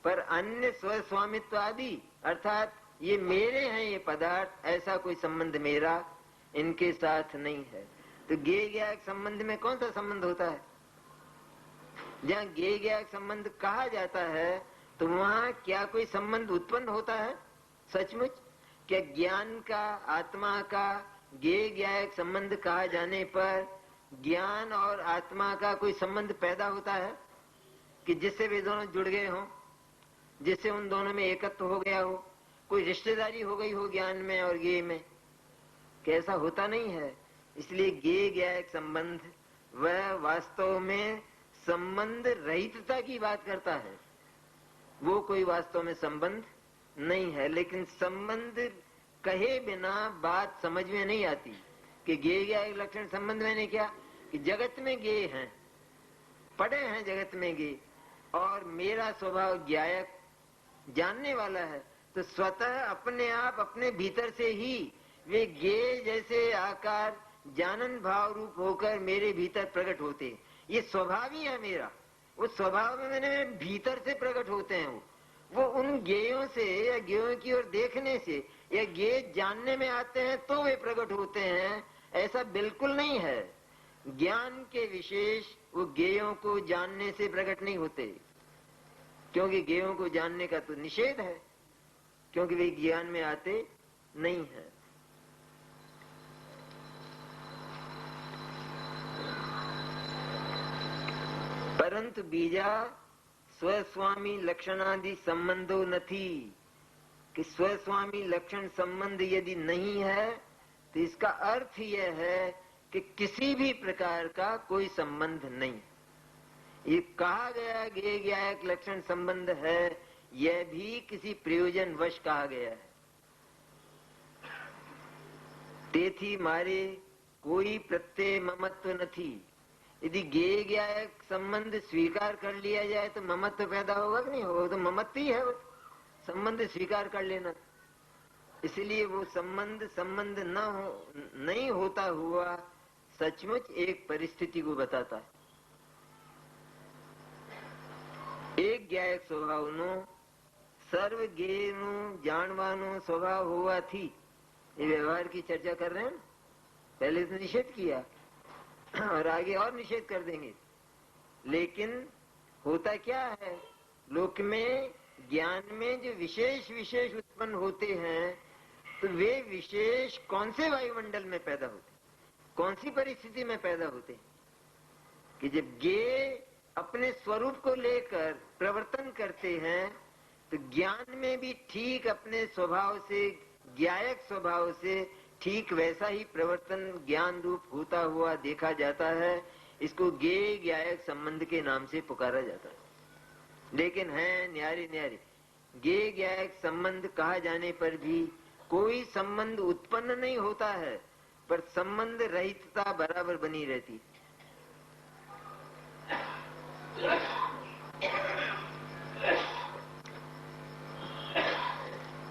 पर अन्य स्वस्वामित्व आदि अर्थात ये मेरे हैं ये पदार्थ, ऐसा कोई संबंध मेरा इनके साथ नहीं है। तो ज्ञायक संबंध में कौन सा संबंध होता है? जहाँ ज्ञायक संबंध कहा जाता है तो वहां क्या कोई संबंध उत्पन्न होता है सचमुच? क्या ज्ञान का, आत्मा का ज्ञेय ज्ञायक संबंध कहा जाने पर ज्ञान और आत्मा का कोई संबंध पैदा होता है कि जिससे वे दोनों जुड़ गए हों, जिससे उन दोनों में एकत्व हो गया हो, कोई रिश्तेदारी हो गई हो ज्ञान में और ज्ञेय में? कैसा होता नहीं है। इसलिए ज्ञेय ज्ञायक संबंध वह वास्तव में संबंध रहितता की बात करता है, वो कोई वास्तव में संबंध नहीं है। लेकिन संबंध कहे बिना बात समझ में नहीं आती कि ज्ञेय ज्ञायक लक्षण संबंध मैंने क्या कि जगत में ज्ञेय हैं, पड़े हैं जगत में ज्ञेय, और मेरा स्वभाव ज्ञायक जानने वाला है, तो स्वतः अपने आप अपने भीतर से ही वे ज्ञेय जैसे आकार जानन भाव रूप होकर मेरे भीतर प्रकट होते। ये स्वभाव ही है मेरा, उस स्वभाव में मैंने भीतर से प्रकट होते हैं। वो उन ज्ञेयों से या ज्ञेयों की ओर देखने से या ज्ञेय जानने में आते हैं तो वे प्रकट होते हैं, ऐसा बिल्कुल नहीं है। ज्ञान के विशेष वो ज्ञेयों को जानने से प्रकट नहीं होते, क्योंकि ज्ञेयों को जानने का तो निषेध है, क्योंकि वे ज्ञान में आते नहीं है। परंतु बीजा स्वस्वामी लक्षणादि संबंधो નથી कि स्वस्वामी लक्षण संबंध यदि नहीं है तो इसका अर्थ यह है कि किसी भी प्रकार का कोई संबंध नहीं। ये कहा गया ज्ञेय ज्ञायक लक्षण संबंध है, यह भी किसी प्रयोजन वश कहा गया है। તેથી મારે कोई प्रत्यय ममत्व नहीं। यदि ज्ञेय ज्ञायक संबंध स्वीकार कर लिया जाए तो ममत्व पैदा होगा कि नहीं होगा? तो ममत्व ही है वो संबंध स्वीकार कर लेना। इसलिए वो संबंध न हो, नहीं होता हुआ सचमुच एक परिस्थिति को बताता है। एक ज्ञायक स्वभावનો सर्व જ્ઞેયનું જાણવાનો स्वभाव હોવાથી, ये व्यवहार की चर्चा कर रहे हैं, पहले तो निषेध किया और आगे और निषेध कर देंगे। लेकिन होता क्या है, लोक में ज्ञान में जो विशेष विशेष उत्पन्न होते हैं, तो वे विशेष कौन से वायुमंडल में पैदा होते, कौन सी परिस्थिति में पैदा होते कि जब ज्ञेय अपने स्वरूप को लेकर प्रवर्तन करते हैं, तो ज्ञान में भी ठीक अपने स्वभाव से, ज्ञायक स्वभाव से ठीक वैसा ही प्रवर्तन ज्ञान रूप होता हुआ देखा जाता है। इसको ज्ञेय ज्ञायक संबंध के नाम से पुकारा जाता है। लेकिन है न्यारे न्यारे, ज्ञेय ज्ञायक संबंध कहा जाने पर भी कोई संबंध उत्पन्न नहीं होता है, पर संबंध रहितता बराबर बनी रहती।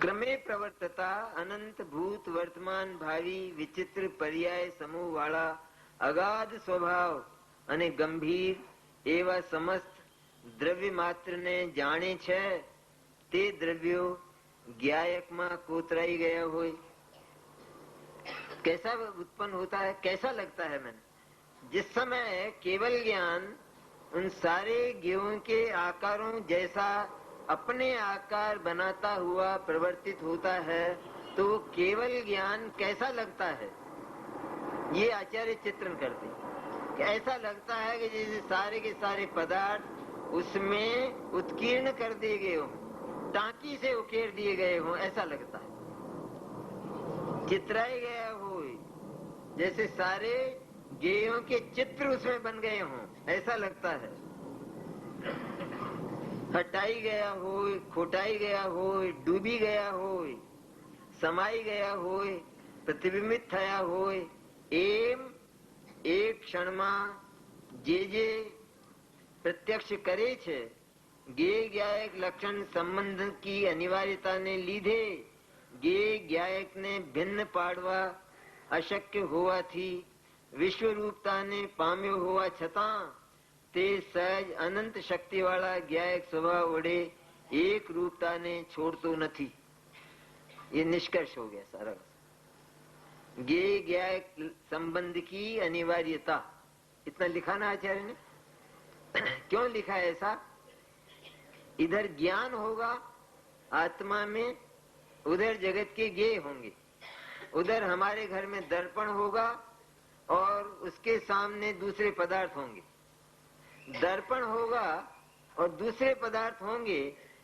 क्रमे प्रवर्तता अनंत भूत वर्तमान भावी विचित्र पर्याय समूह वाला अगाध स्वभाव અને ગંભીર એવા સમસ્ત દ્રવ્ય માત્રને જાણે છે, તે દ્રવ્યો જ્ઞાયકમાં કોતરાઈ ગયા હોય। कैसा उत्पन्न होता है, कैसा लगता है मैंने? जिस समय केवल ज्ञान उन सारे ज्ञेयों के आकारों जैसा अपने आकार बनाता हुआ प्रवर्तित होता है, तो केवल ज्ञान कैसा लगता है, ये आचार्य चित्रण करते हैं। ऐसा लगता है कि जैसे सारे के सारे पदार्थ उसमें उत्कीर्ण कर दिए गए हों, टांकी से उकेर दिए गए हों, ऐसा लगता है। चित्राए गया हो, जैसे सारे ज्ञेयों के चित्र उसमें बन गए हों, ऐसा लगता है। हटाई गया हो, खोटाई गया हो, डूबी गया हो, समाई गया हो, प्रतिबिंबित थया हो, एम एक क्षण में जे प्रत्यक्ष करे छे। ज्ञेय ज्ञायक लक्षण संबंध की अनिवार्यता ने लीधे ज्ञेय ज्ञायक ने भिन्न पाड़वा अशक्य होवाथी विश्वरूपता ने पाम्यो होवा छतां ते सहज अनंत शक्ति वाला ज्ञायक स्वभाव वडे एक रूपता ने छोड़तो नहीं। ये निष्कर्ष हो गया सारा। ज्ञेय ज्ञायक संबंध की अनिवार्यता, इतना लिखा ना आचार्य ने। क्यों लिखा है ऐसा? इधर ज्ञान होगा आत्मा में, उधर जगत के गेय होंगे। उधर हमारे घर में दर्पण होगा और उसके सामने दूसरे पदार्थ होंगे। दर्पण होगा और दूसरे पदार्थ होंगे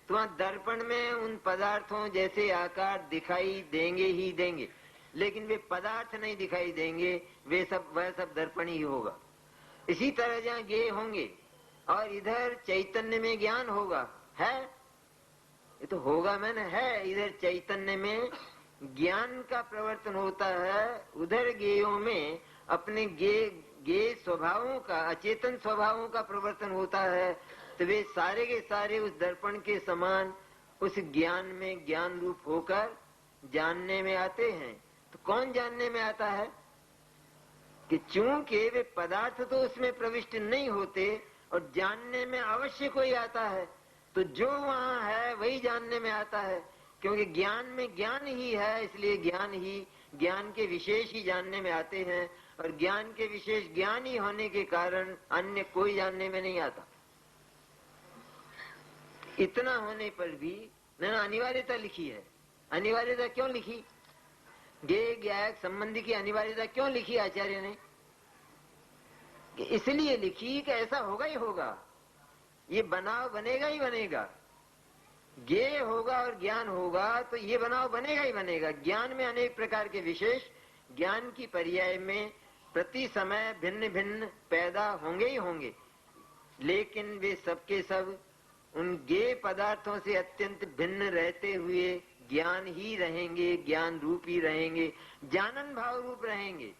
तो वहां दर्पण में उन पदार्थों जैसे आकार दिखाई देंगे ही देंगे, लेकिन वे पदार्थ नहीं दिखाई देंगे, वह सब दर्पण ही होगा। इसी तरह जहाँ गेय होंगे और इधर चैतन्य में ज्ञान होगा, है ये तो होगा मैंने है, इधर चैतन्य में ज्ञान का प्रवर्तन होता है, उधर गेयों में अपने गे स्वभावों का, अचेतन स्वभावों का प्रवर्तन होता है। तो वे सारे के सारे उस दर्पण के समान उस ज्ञान में ज्ञान रूप होकर जानने में आते हैं। तो कौन जानने में आता है कि चूंकि वे पदार्थ तो उसमें प्रविष्ट नहीं होते और जानने में अवश्य कोई आता है, तो जो वहां है वही जानने में आता है, क्योंकि ज्ञान में ज्ञान ही है, इसलिए ज्ञान के विशेष ही जानने में आते हैं, और ज्ञान के विशेष ज्ञान ही होने के कारण अन्य कोई जानने में नहीं आता। इतना होने पर भी मैंने अनिवार्यता लिखी है। अनिवार्यता क्यों लिखी? गेय ज्ञायक संबंधी की अनिवार्यता क्यों लिखी आचार्य ने? कि इसलिए लिखी कि ऐसा होगा ही होगा, ये बनाव बनेगा ही बनेगा। ज्ञेय होगा और ज्ञान होगा तो ये बनाव बनेगा ही बनेगा। ज्ञान में अनेक प्रकार के विशेष ज्ञान की पर्याय में प्रति समय भिन्न भिन्न पैदा होंगे ही होंगे, लेकिन वे सबके सब उन ज्ञेय पदार्थों से अत्यंत भिन्न रहते हुए ज्ञान ही रहेंगे, ज्ञान रूप ही रहेंगे, जानन भाव रूप रहेंगे।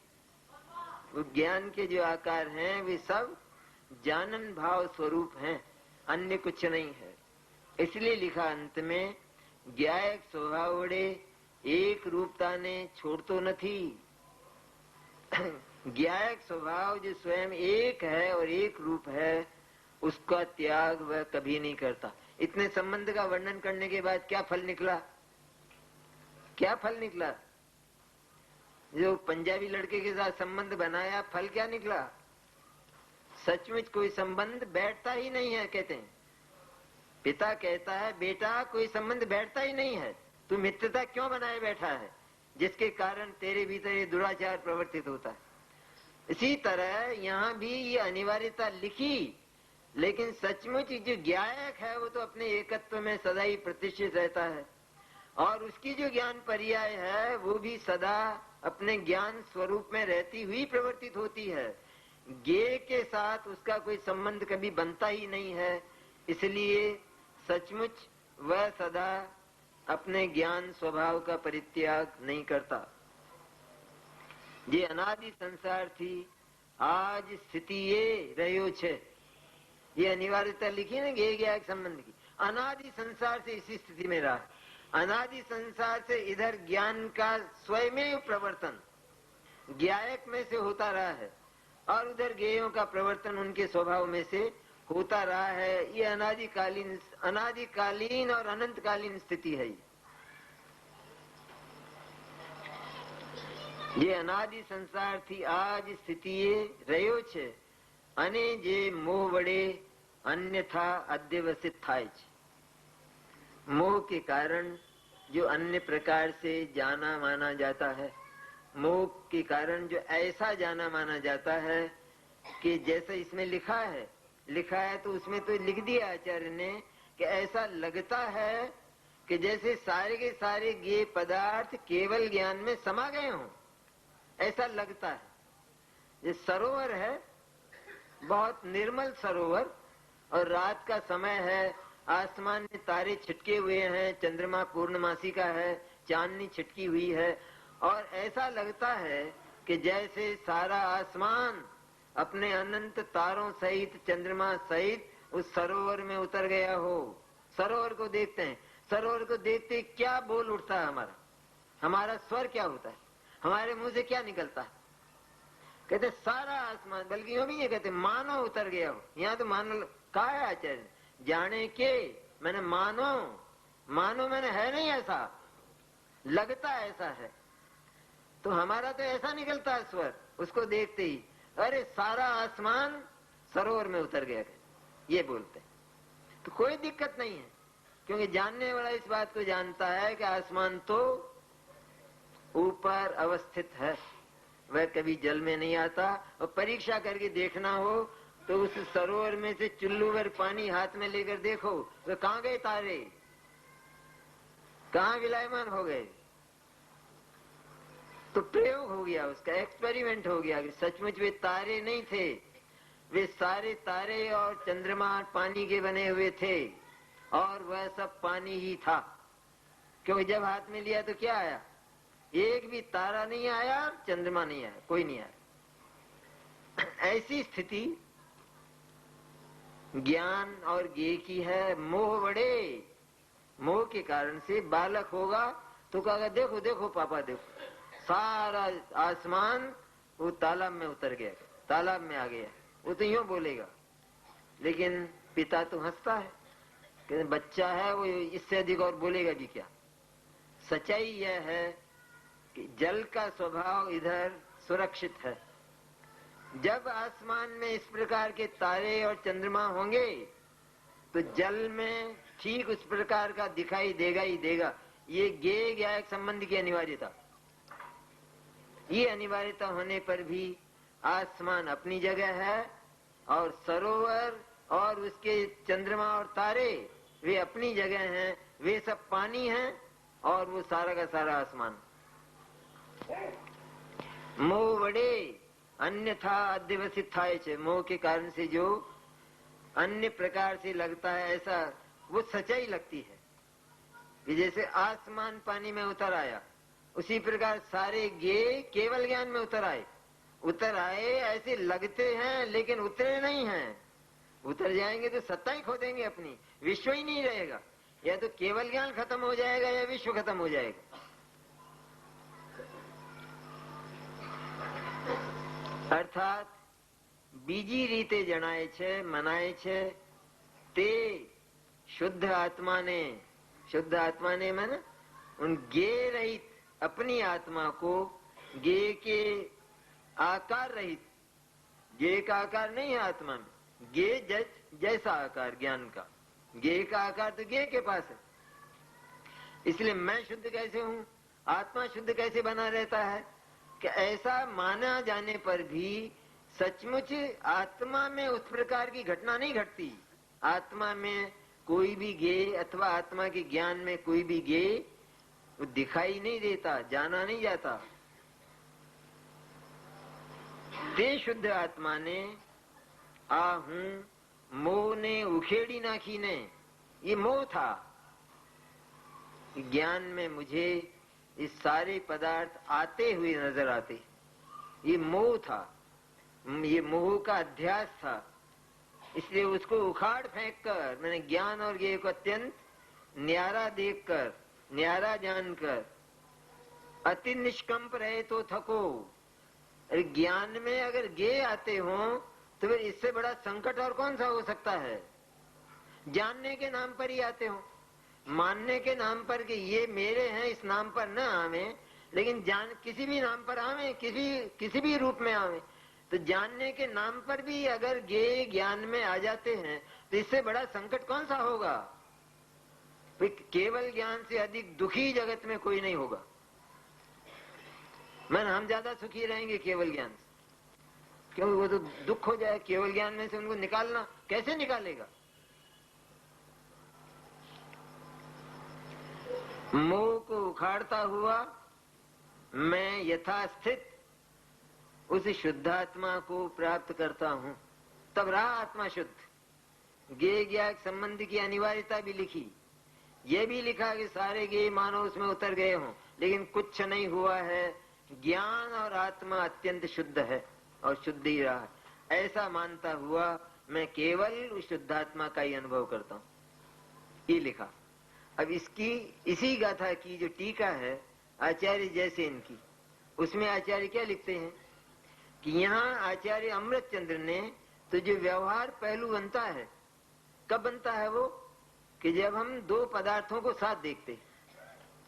वो ज्ञान के जो आकार हैं वे सब जानन भाव स्वरूप हैं, अन्य कुछ नहीं है। इसलिए लिखा अंत में, ज्ञायक स्वभाव वडे एक रूपता ने छोड़तो नहीं। ज्ञायक स्वभाव जो स्वयं एक है और एक रूप है, उसका त्याग वह कभी नहीं करता। इतने संबंध का वर्णन करने के बाद क्या फल निकला? क्या फल निकला? जो पंजाबी लड़के के साथ संबंध बनाया, फल क्या निकला? सचमुच कोई संबंध बैठता ही नहीं है, कहते हैं। पिता कहता है, बेटा कोई संबंध बैठता ही नहीं है, तू मित्रता क्यों बनाए बैठा है, जिसके कारण तेरे भीतर ये दुराचार प्रवर्तित होता है। इसी तरह यहाँ भी ये अनिवार्यता लिखी, लेकिन सचमुच जो ज्ञायक है वो तो अपने एकत्व में सदा ही प्रतिष्ठित रहता है, और उसकी जो ज्ञान पर्याय है वो भी सदा अपने ज्ञान स्वरूप में रहती हुई प्रवर्तित होती है। ज्ञेय के साथ उसका कोई संबंध कभी बनता ही नहीं है, इसलिए सचमुच वह सदा अपने ज्ञान स्वभाव का परित्याग नहीं करता। ये अनादि संसार थी आज स्थिति ये रह्यो छे, ये अनिवार्यता लिखी ना ज्ञेय ज्ञायक संबंध की। अनादि संसार से इसी स्थिति में रहा, अनादि संसार से इधर ज्ञान का स्वयं प्रवर्तन ज्ञायक में से होता रहा है, और उधर ज्ञेयों का प्रवर्तन उनके स्वभाव में से होता रहा है। ये अनादिकालीन और अनंतकालीन स्थिति है। ये अनादि संसार थी आज स्थिति रह्यो छे, अने जे मोह वडे अन्यथा अध्यवसित थाय छे। मोह के कारण जो अन्य प्रकार से जाना माना जाता है, मोह के कारण जो ऐसा जाना माना जाता है कि जैसे इसमें लिखा है तो उसमें तो लिख दिया आचार्य ने कि ऐसा लगता है कि जैसे सारे के सारे ज्ञेय पदार्थ केवल ज्ञान में समा गए हों, ऐसा लगता है। ये सरोवर है, बहुत निर्मल सरोवर, और रात का समय है, आसमान में तारे छिटके हुए हैं, चंद्रमा पूर्णमासी का है, चांदनी छिटकी हुई है, और ऐसा लगता है कि जैसे सारा आसमान अपने अनंत तारों सहित, चंद्रमा सहित उस सरोवर में उतर गया हो। सरोवर को देखते हैं, सरोवर को देखते क्या बोल उठता है हमारा स्वर क्या होता है, हमारे मुंह से क्या निकलता है? कहते सारा आसमान, बल्कि यूं भी नहीं कहते मानो उतर गया हो। यहाँ तो मानो कहा है आचार्य, जाने के मैंने मानो मैंने है नहीं, ऐसा लगता ऐसा है। तो हमारा तो ऐसा निकलता है स्वर उसको देखते ही, अरे सारा आसमान सरोवर में उतर गया, ये बोलते। तो कोई दिक्कत नहीं है, क्योंकि जानने वाला इस बात को जानता है कि आसमान तो ऊपर अवस्थित है, वह कभी जल में नहीं आता। और परीक्षा करके देखना हो तो उस सरोवर में से चुल्लू भर पानी हाथ में लेकर देखो, वे कहाँ गए तारे, कहाँ विलायमान हो गए। तो प्रयोग हो गया, उसका एक्सपेरिमेंट हो गया कि सचमुच वे तारे नहीं थे, वे सारे तारे और चंद्रमा पानी के बने हुए थे, और वह सब पानी ही था। क्योंकि जब हाथ में लिया तो क्या आया, एक भी तारा नहीं आया, चंद्रमा नहीं आया, कोई नहीं आया। ऐसी स्थिति ज्ञान और ज्ञेय की है। मोह बड़े, मोह के कारण से बालक होगा तो कहेगा देखो देखो पापा देखो, सारा आसमान वो तालाब में उतर गया, तालाब में आ गया, वो तो यूं बोलेगा। लेकिन पिता तो हंसता है कि बच्चा है, वो इससे अधिक और बोलेगा भी क्या। सच्चाई यह है कि जल का स्वभाव इधर सुरक्षित है। जब आसमान में इस प्रकार के तारे और चंद्रमा होंगे तो जल में ठीक उस प्रकार का दिखाई देगा ही देगा। ये ज्ञेय ज्ञायक संबंध की अनिवार्यता, ये अनिवार्यता होने पर भी आसमान अपनी जगह है, और सरोवर और उसके चंद्रमा और तारे वे अपनी जगह हैं, वे सब पानी हैं, और वो सारा का सारा आसमान। मोह बड़े अन्यथा अध्यवसित थाय छे, मोह के कारण से जो अन्य प्रकार से लगता है ऐसा वो सच्चाई लगती है कि जैसे आसमान पानी में उतर आया, उसी प्रकार सारे ज्ञेय केवल ज्ञान में उतर आए ऐसे लगते हैं, लेकिन उतरे नहीं हैं। उतर जाएंगे तो सत्ता ही खो देंगे अपनी, विश्व ही नहीं रहेगा। या तो केवल ज्ञान खत्म हो जाएगा या विश्व खत्म हो जाएगा। अर्थात बीजी रीते जणाय छे, मनाय छे, ते शुद्ध आत्मा ने माने उन ज्ञेय रहित अपनी आत्मा को, ज्ञेय के आकार रहित, ज्ञेय का आकार नहीं है आत्मा में, ज्ञेय जैसा आकार ज्ञान का, ज्ञेय का आकार तो ज्ञेय के पास है। इसलिए मैं शुद्ध कैसे हूं, आत्मा शुद्ध कैसे बना रहता है कि ऐसा माना जाने पर भी सचमुच आत्मा में उस प्रकार की घटना नहीं घटती। आत्मा में कोई भी ज्ञेय अथवा आत्मा के ज्ञान में कोई भी ज्ञेय वो दिखाई नहीं देता, जाना नहीं जाता। ते शुद्ध आत्मा ने आ हूं मोह ने उखेड़ी नाखी ने, ये मोह था। ज्ञान में मुझे ये सारे पदार्थ आते हुए नजर आते, ये मोह था, ये मोह का अध्यास था। इसलिए उसको उखाड़ फेंक कर मैंने ज्ञान और ज्ञेय को अत्यंत न्यारा देखकर, न्यारा जानकर, अति निष्कंप रहे तो थको। अरे ज्ञान में अगर ज्ञेय आते हो तो फिर इससे बड़ा संकट और कौन सा हो सकता है। जानने के नाम पर ही आते हो, मानने के नाम पर कि ये मेरे हैं इस नाम पर न आवे, लेकिन जान किसी भी नाम पर आवे, किसी भी रूप में आवे, तो जानने के नाम पर भी अगर ज्ञेय ज्ञान में आ जाते हैं तो इससे बड़ा संकट कौन सा होगा। केवल ज्ञान से अधिक दुखी जगत में कोई नहीं होगा। हम ज्यादा सुखी रहेंगे केवल ज्ञान से, क्योंकि वो तो दुख हो जाए केवल ज्ञान में से, उनको निकालना कैसे निकालेगा। मोह को उखाड़ता हुआ मैं यथास्थित उस शुद्धात्मा को प्राप्त करता हूं, तब रहा आत्मा शुद्ध। ज्ञेय ज्ञायक संबंध की अनिवार्यता भी लिखी, यह भी लिखा कि सारे ज्ञेय मानो उसमें उतर गए हों, लेकिन कुछ नहीं हुआ है। ज्ञान और आत्मा अत्यंत शुद्ध है और शुद्ध ही रहा। ऐसा मानता हुआ मैं केवल उस शुद्धात्मा का ही अनुभव करता हूं, ये लिखा। अब इसी गाथा की जो टीका है आचार्य जैसे इनकी, उसमें आचार्य क्या लिखते हैं कि यहाँ आचार्य अमृतचंद्र ने तो जो व्यवहार पहलू बनता है, कब बनता है वो कि जब हम दो पदार्थों को साथ देखते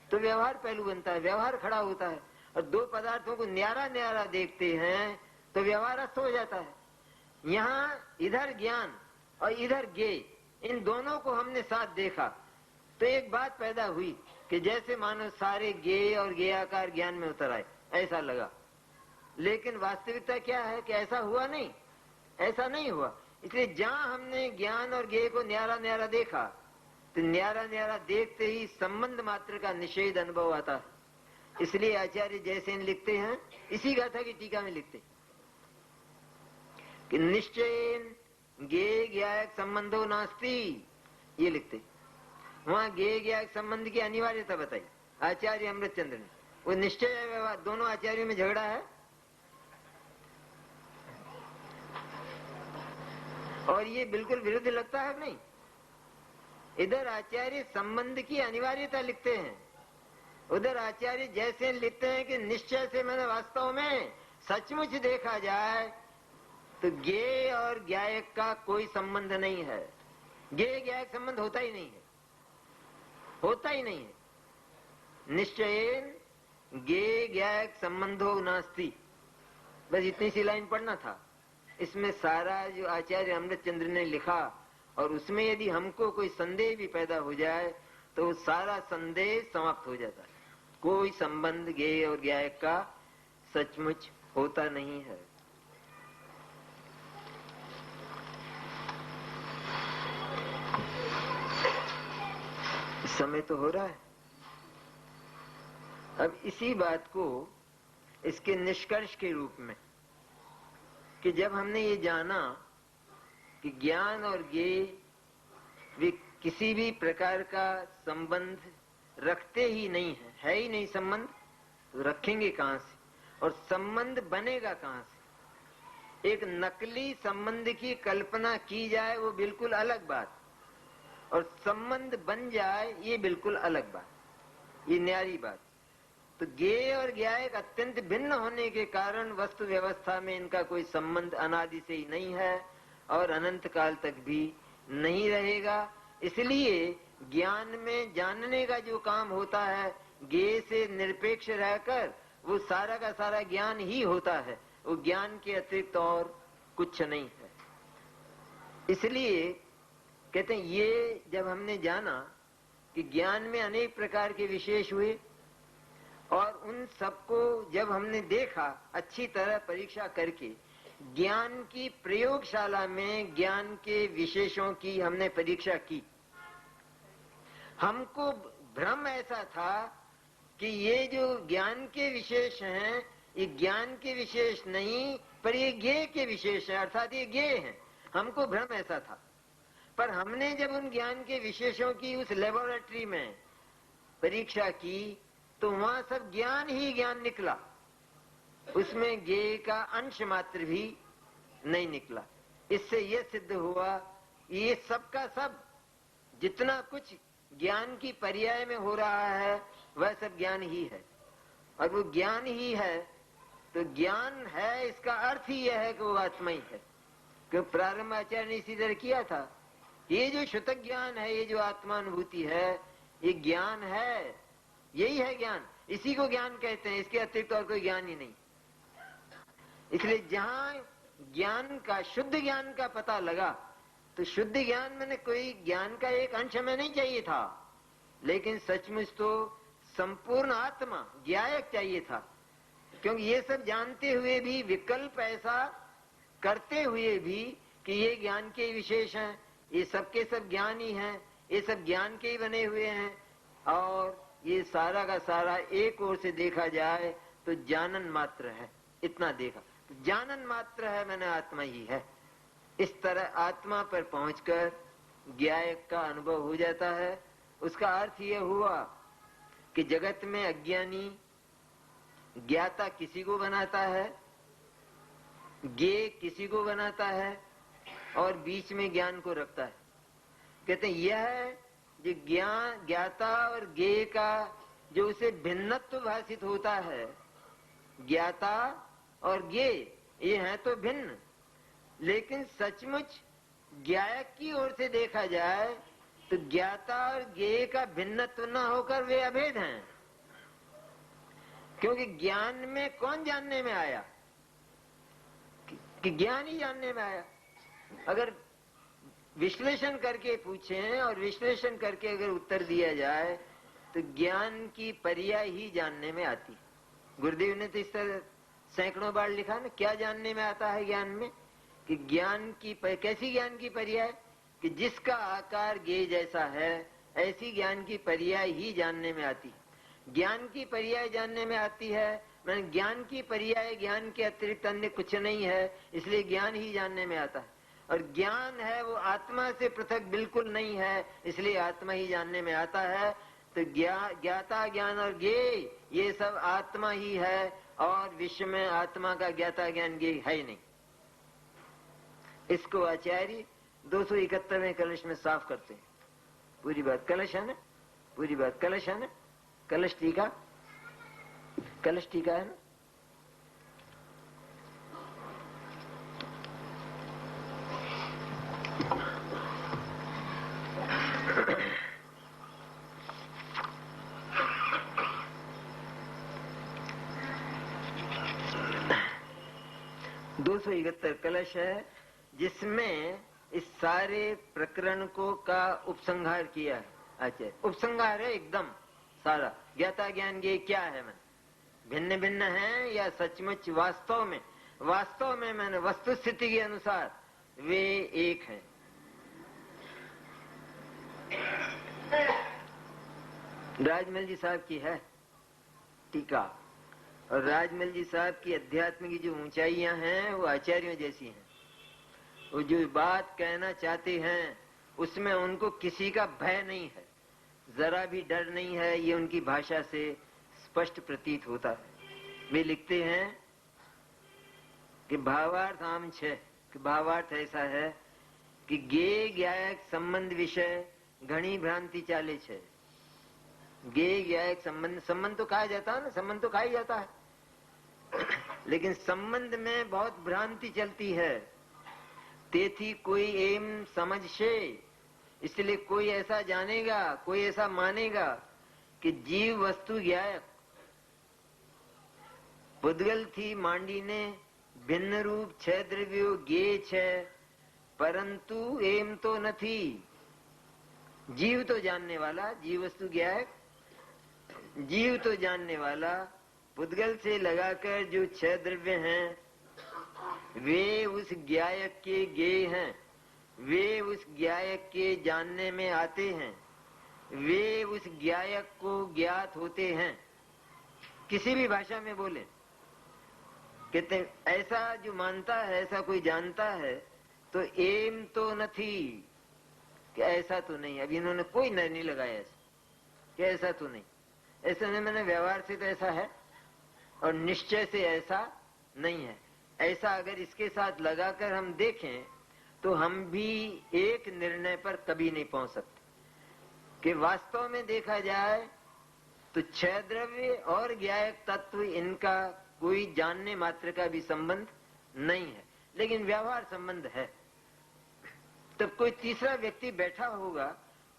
तो व्यवहार पहलू बनता है, व्यवहार खड़ा होता है। और दो पदार्थों को न्यारा न्यारा देखते हैं तो व्यवहार अस्त हो जाता है। यहाँ इधर ज्ञान और इधर ज्ञेय, इन दोनों को हमने साथ देखा तो एक बात पैदा हुई कि जैसे मानो सारे गेय और गेयाकार ज्ञान में उतर आए, ऐसा लगा। लेकिन वास्तविकता क्या है कि ऐसा हुआ नहीं, ऐसा नहीं हुआ। इसलिए जहां हमने ज्ञान और गेय को न्यारा न्यारा देखा तो न्यारा न्यारा देखते ही संबंध मात्र का निषेध अनुभव आता है। इसलिए आचार्य जैसे लिखते हैं, इसी गाथा की टीका में लिखते कि निश्चयेन गेय ज्ञायक संबंधो नास्ति, ये लिखते। वहां गेय ज्ञायक संबंध की अनिवार्यता बताई आचार्य अमृतचंद्र ने। वो निश्चय व्यवहार, दोनों आचार्यों में झगड़ा है और ये बिल्कुल विरुद्ध लगता है नहीं। इधर आचार्य संबंध की अनिवार्यता लिखते हैं, उधर आचार्य जैसे लिखते हैं कि निश्चय से मैंने वास्तव में सचमुच देखा जाए तो गेय और ज्ञायक का कोई संबंध नहीं है। गेय ज्ञायक संबंध होता ही नहीं है, होता ही नहीं है। निश्चयेन गेय ज्ञायक संबंधो नास्ति, बस इतनी सी लाइन पढ़ना था। इसमें सारा जो आचार्य अमृतचंद्र ने लिखा, और उसमें यदि हमको कोई संदेह भी पैदा हो जाए तो सारा संदेह समाप्त हो जाता है। कोई संबंध गेय और ज्ञायक का सचमुच होता नहीं है। समय तो हो रहा है। अब इसी बात को इसके निष्कर्ष के रूप में कि जब हमने ये जाना कि ज्ञान और ज्ञेय वे किसी भी प्रकार का संबंध रखते ही नहीं है ही नहीं संबंध, तो रखेंगे कहां से और संबंध बनेगा कहां से। एक नकली संबंध की कल्पना की जाए वो बिल्कुल अलग बात, और संबंध बन जाए ये बिल्कुल अलग बात, ये न्यारी बात। तो गेय और ज्ञायक अत्यंत भिन्न होने के कारण वस्तु व्यवस्था में इनका कोई संबंध अनादि से ही नहीं है और अनंत काल तक भी नहीं रहेगा। इसलिए ज्ञान में जानने का जो काम होता है, गेय से निरपेक्ष रहकर वो सारा का सारा ज्ञान ही होता है, वो ज्ञान के अतिरिक्त और कुछ नहीं है। इसलिए कहते हैं ये जब हमने जाना कि ज्ञान में अनेक प्रकार के विशेष हुए और उन सबको जब हमने देखा अच्छी तरह परीक्षा करके, ज्ञान की प्रयोगशाला में ज्ञान के विशेषों की हमने परीक्षा की, हमको भ्रम ऐसा था कि ये जो ज्ञान के विशेष हैं ये ज्ञान के विशेष नहीं पर ये ज्ञेय के विशेष हैं, अर्थात ये ज्ञेय हैं। हमको भ्रम ऐसा था। पर हमने जब उन ज्ञान के विशेषों की उस लेबोरेटरी में परीक्षा की तो वहां सब ज्ञान ही ज्ञान निकला, उसमें ज्ञेय का अंश मात्र भी नहीं निकला। इससे यह सिद्ध हुआ ये सब का सब जितना कुछ ज्ञान की पर्याय में हो रहा है वह सब ज्ञान ही है। और वो ज्ञान ही है तो ज्ञान है इसका अर्थ ही यह है कि वो आत्मा ही है। क्योंकि प्रारंभ आचार्य ने इसी तरह किया था, ये जो शुतक ज्ञान है, ये जो आत्मानुभूति है, ये ज्ञान है, यही है ज्ञान, इसी को ज्ञान कहते हैं, इसके अतिरिक्त और कोई ज्ञान ही नहीं। इसलिए जहां ज्ञान का, शुद्ध ज्ञान का पता लगा तो शुद्ध ज्ञान मैंने कोई ज्ञान का एक अंश हमें नहीं चाहिए था, लेकिन सचमुच तो संपूर्ण आत्मा ज्ञायक चाहिए था। क्योंकि ये सब जानते हुए भी, विकल्प ऐसा करते हुए भी कि ये ज्ञान के विशेष हैं, ये सबके सब ज्ञान ही हैं, ये सब ज्ञान के ही बने हुए हैं, और ये सारा का सारा एक ओर से देखा जाए तो जानन मात्र है, इतना देखा तो जानन मात्र है, मैंने आत्मा ही है। इस तरह आत्मा पर पहुंचकर ज्ञायक का अनुभव हो जाता है। उसका अर्थ यह हुआ कि जगत में अज्ञानी ज्ञाता किसी को बनाता है, ज्ञेय किसी को बनाता है और बीच में ज्ञान को रखता है। कहते हैं यह जो ज्ञान, ज्ञाता और ज्ञेय का जो उसे भिन्नत्व भाषित होता है, ज्ञाता और ज्ञेय ये हैं तो भिन्न, लेकिन सचमुच ज्ञायक की ओर से देखा जाए तो ज्ञाता और ज्ञेय का भिन्नत्व न होकर वे अभेद हैं। क्योंकि ज्ञान में कौन जानने में आया कि ज्ञान ही जानने में आया। अगर विश्लेषण करके पूछें और विश्लेषण करके अगर उत्तर दिया जाए तो ज्ञान की पर्याय ही जानने में आती। गुरुदेव ने तो इस तरह सैकड़ों बार लिखा ना, क्या जानने में आता है ज्ञान में, कि ज्ञान की कैसी ज्ञान की पर्याय, कि जिसका आकार गे जैसा है ऐसी ज्ञान की पर्याय ही जानने में आती। ज्ञान की पर्याय जानने में आती है, मैंने ज्ञान की पर्याय ज्ञान के अतिरिक्त अन्य कुछ नहीं है, इसलिए ज्ञान ही जानने में आता है। और ज्ञान है वो आत्मा से पृथक बिल्कुल नहीं है, इसलिए आत्मा ही जानने में आता है। तो ज्ञाता ज्ञान और ज्ञेय ये सब आत्मा ही है, और विश्व में आत्मा का ज्ञाता ज्ञान ज्ञेय है ही नहीं। इसको आचार्य 271वें कलश में साफ करते हैं। पूरी बात कलश है ना, पूरी बात कलश है ना, कलश टीका, कलश टीका है ना। दो 271 कलश है, जिसमें इस सारे प्रकरण को का उपसंहार किया है। अच्छा, उपसंहार है एकदम सारा। ज्ञाता ज्ञान ये क्या है, मन भिन्न भिन्न है या सचमुच वास्तव में मैंने वस्तु स्थिति के अनुसार वे एक हैं। राजमल जी साहब की है टीका, और राजमल जी साहब की अध्यात्म की जो ऊंचाइयां हैं वो आचार्यों जैसी हैं। वो जो बात कहना चाहते हैं उसमें उनको किसी का भय नहीं है, जरा भी डर नहीं है, ये उनकी भाषा से स्पष्ट प्रतीत होता है। वे लिखते हैं कि भावार्थ आम छे, कि भावार्थ ऐसा है कि गे ज्ञायक संबंध विषय घनी भ्रांति चाले छे। गे ज्ञायक संबंध तो कहा जाता है ना, संबंध तो कहा ही जाता है, लेकिन संबंध में बहुत भ्रांति चलती है। तेथी कोई एम समझशे, इसलिए कोई ऐसा जानेगा, कोई ऐसा मानेगा कि जीव वस्तु ज्ञायक पुद्गल थी માંડીને ભિન્ન રૂપ છે દ્રવ્યો ગે છે, परंतु एम तो નથી। जीव तो जानने वाला, जीव वस्तु ज्ञायक, जीव तो जानने वाला, पुद्गल से लगाकर जो 6 द्रव्य हैं वे उस ज्ञायक के ज्ञेय हैं, वे उस ज्ञायक के जानने में आते हैं, वे उस ज्ञायक को ज्ञात होते हैं। किसी भी भाषा में बोले कहते ऐसा जो मानता है, ऐसा कोई जानता है तो एम तो नहीं कि ऐसा तो नहीं। अभी इन्होंने कोई नहीं लगाया कि ऐसा तो नहीं, ऐसा नहीं, मैंने व्यवहार से तो ऐसा है और निश्चय से ऐसा नहीं है। ऐसा अगर इसके साथ लगाकर हम देखें तो हम भी एक निर्णय पर कभी नहीं पहुंच सकते कि वास्तव में देखा जाए तो 6 द्रव्य और ज्ञायक तत्व इनका कोई जानने मात्र का भी संबंध नहीं है, लेकिन व्यवहार संबंध है। तब कोई तीसरा व्यक्ति बैठा होगा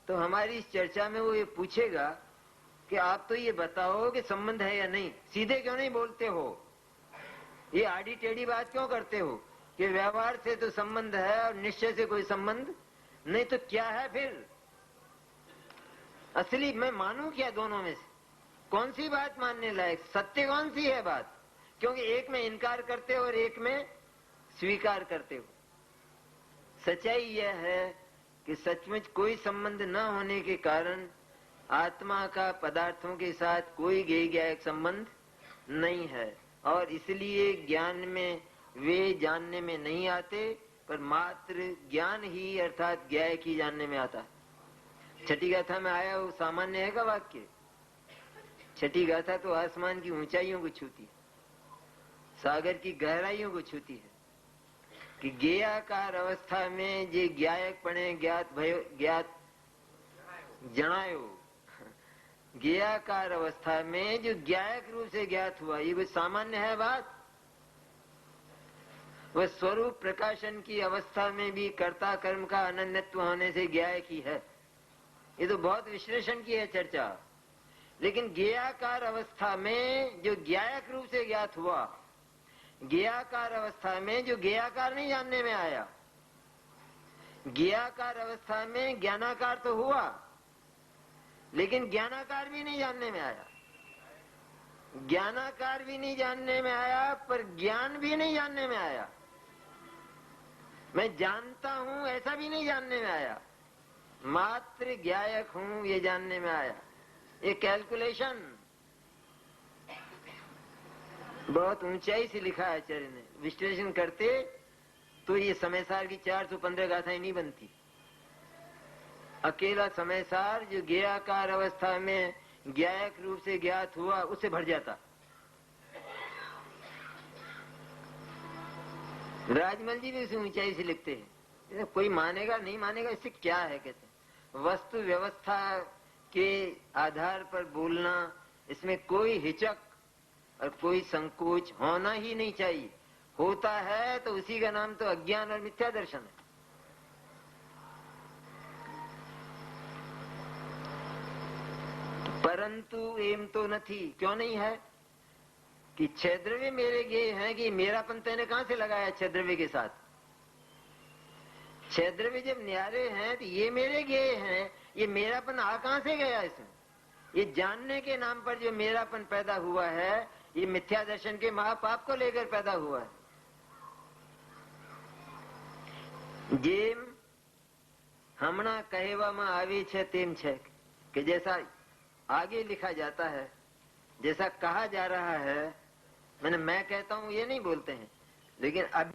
तो हमारी इस चर्चा में वो ये पूछेगा कि आप तो ये बताओ कि संबंध है या नहीं, सीधे क्यों नहीं बोलते हो, ये आड़ी टेढ़ी बात क्यों करते हो कि व्यवहार से तो संबंध है और निश्चय से कोई संबंध नहीं। तो क्या है फिर असली, मैं मानूं क्या दोनों में से, कौन सी बात मानने लायक, सत्य कौन सी है बात? क्योंकि एक में इनकार करते हो और एक में स्वीकार करते हो। सच्चाई यह है कि सचमुच कोई संबंध न होने के कारण आत्मा का पदार्थों के साथ कोई ज्ञेय संबंध नहीं है, और इसलिए ज्ञान में वे जानने में नहीं आते, पर मात्र ज्ञान ही अर्थात ज्ञेय की जानने में आता है। छठी गाथा में आया वो सामान्य है का वाक्य? छठी गाथा तो आसमान की ऊंचाइयों को छूती है, सागर की गहराइयों को छूती है कि ज्ञेयाकार अवस्था में जे ज्ञायक पणे ज्ञात भयो ज्ञात जनायो, ज्ञेयाकार अवस्था में जो ज्ञायक रूप से ज्ञात हुआ, ये कोई सामान्य है बात? वह स्वरूप प्रकाशन की अवस्था में भी कर्ता कर्म का अनन्यत्व होने से ज्ञायक ही है। ये तो बहुत विश्लेषण की है चर्चा, लेकिन ज्ञेयाकार अवस्था में जो ज्ञायक रूप से ज्ञात हुआ, ज्ञेयाकार अवस्था में जो ज्ञेयाकार नहीं जानने में आया, ज्ञाकार अवस्था में ज्ञानाकार तो हुआ, लेकिन ज्ञानाकार भी नहीं जानने में आया। ज्ञानाकार भी नहीं जानने में आया, पर ज्ञान भी नहीं जानने में आया। मैं जानता हूं ऐसा भी नहीं जानने में आया, मात्र ज्ञायक हूं ये जानने में आया। ये कैलकुलेशन बहुत ऊंचाई से लिखा है आचार्य ने। विश्लेषण करते तो ये समयसार की 415 गाथाएं नहीं बनती। अकेला समयसार जो ज्ञाकार अवस्था में ज्ञायक रूप से ज्ञात हुआ उससे भर जाता। राजमल जी भी उसी ऊंचाई से लिखते हैं। कोई मानेगा नहीं मानेगा इससे क्या है, कहते वस्तु व्यवस्था के आधार पर बोलना, इसमें कोई हिचक और कोई संकोच होना ही नहीं चाहिए। होता है तो उसी का नाम तो अज्ञान और मिथ्या दर्शन है। परंतु एम तो नहीं, क्यों नहीं है कि छह द्रव्य मेरे गे हैं, कि मेरापन तेने कहां से लगाया छह द्रव्य के साथ? छह द्रव्य जब न्यारे हैं तो ये मेरे गे हैं, ये मेरापन आ कहां से गया इसमें? ये जानने के नाम पर जो मेरापन पैदा हुआ है, ये मिथ्या दर्शन के महापाप को लेकर पैदा हुआ है। जेम हमना कहेवामां आवी छे तेम छे, कि जैसा आगे लिखा जाता है, जैसा कहा जा रहा है, मैं कहता हूं ये नहीं बोलते हैं, लेकिन अब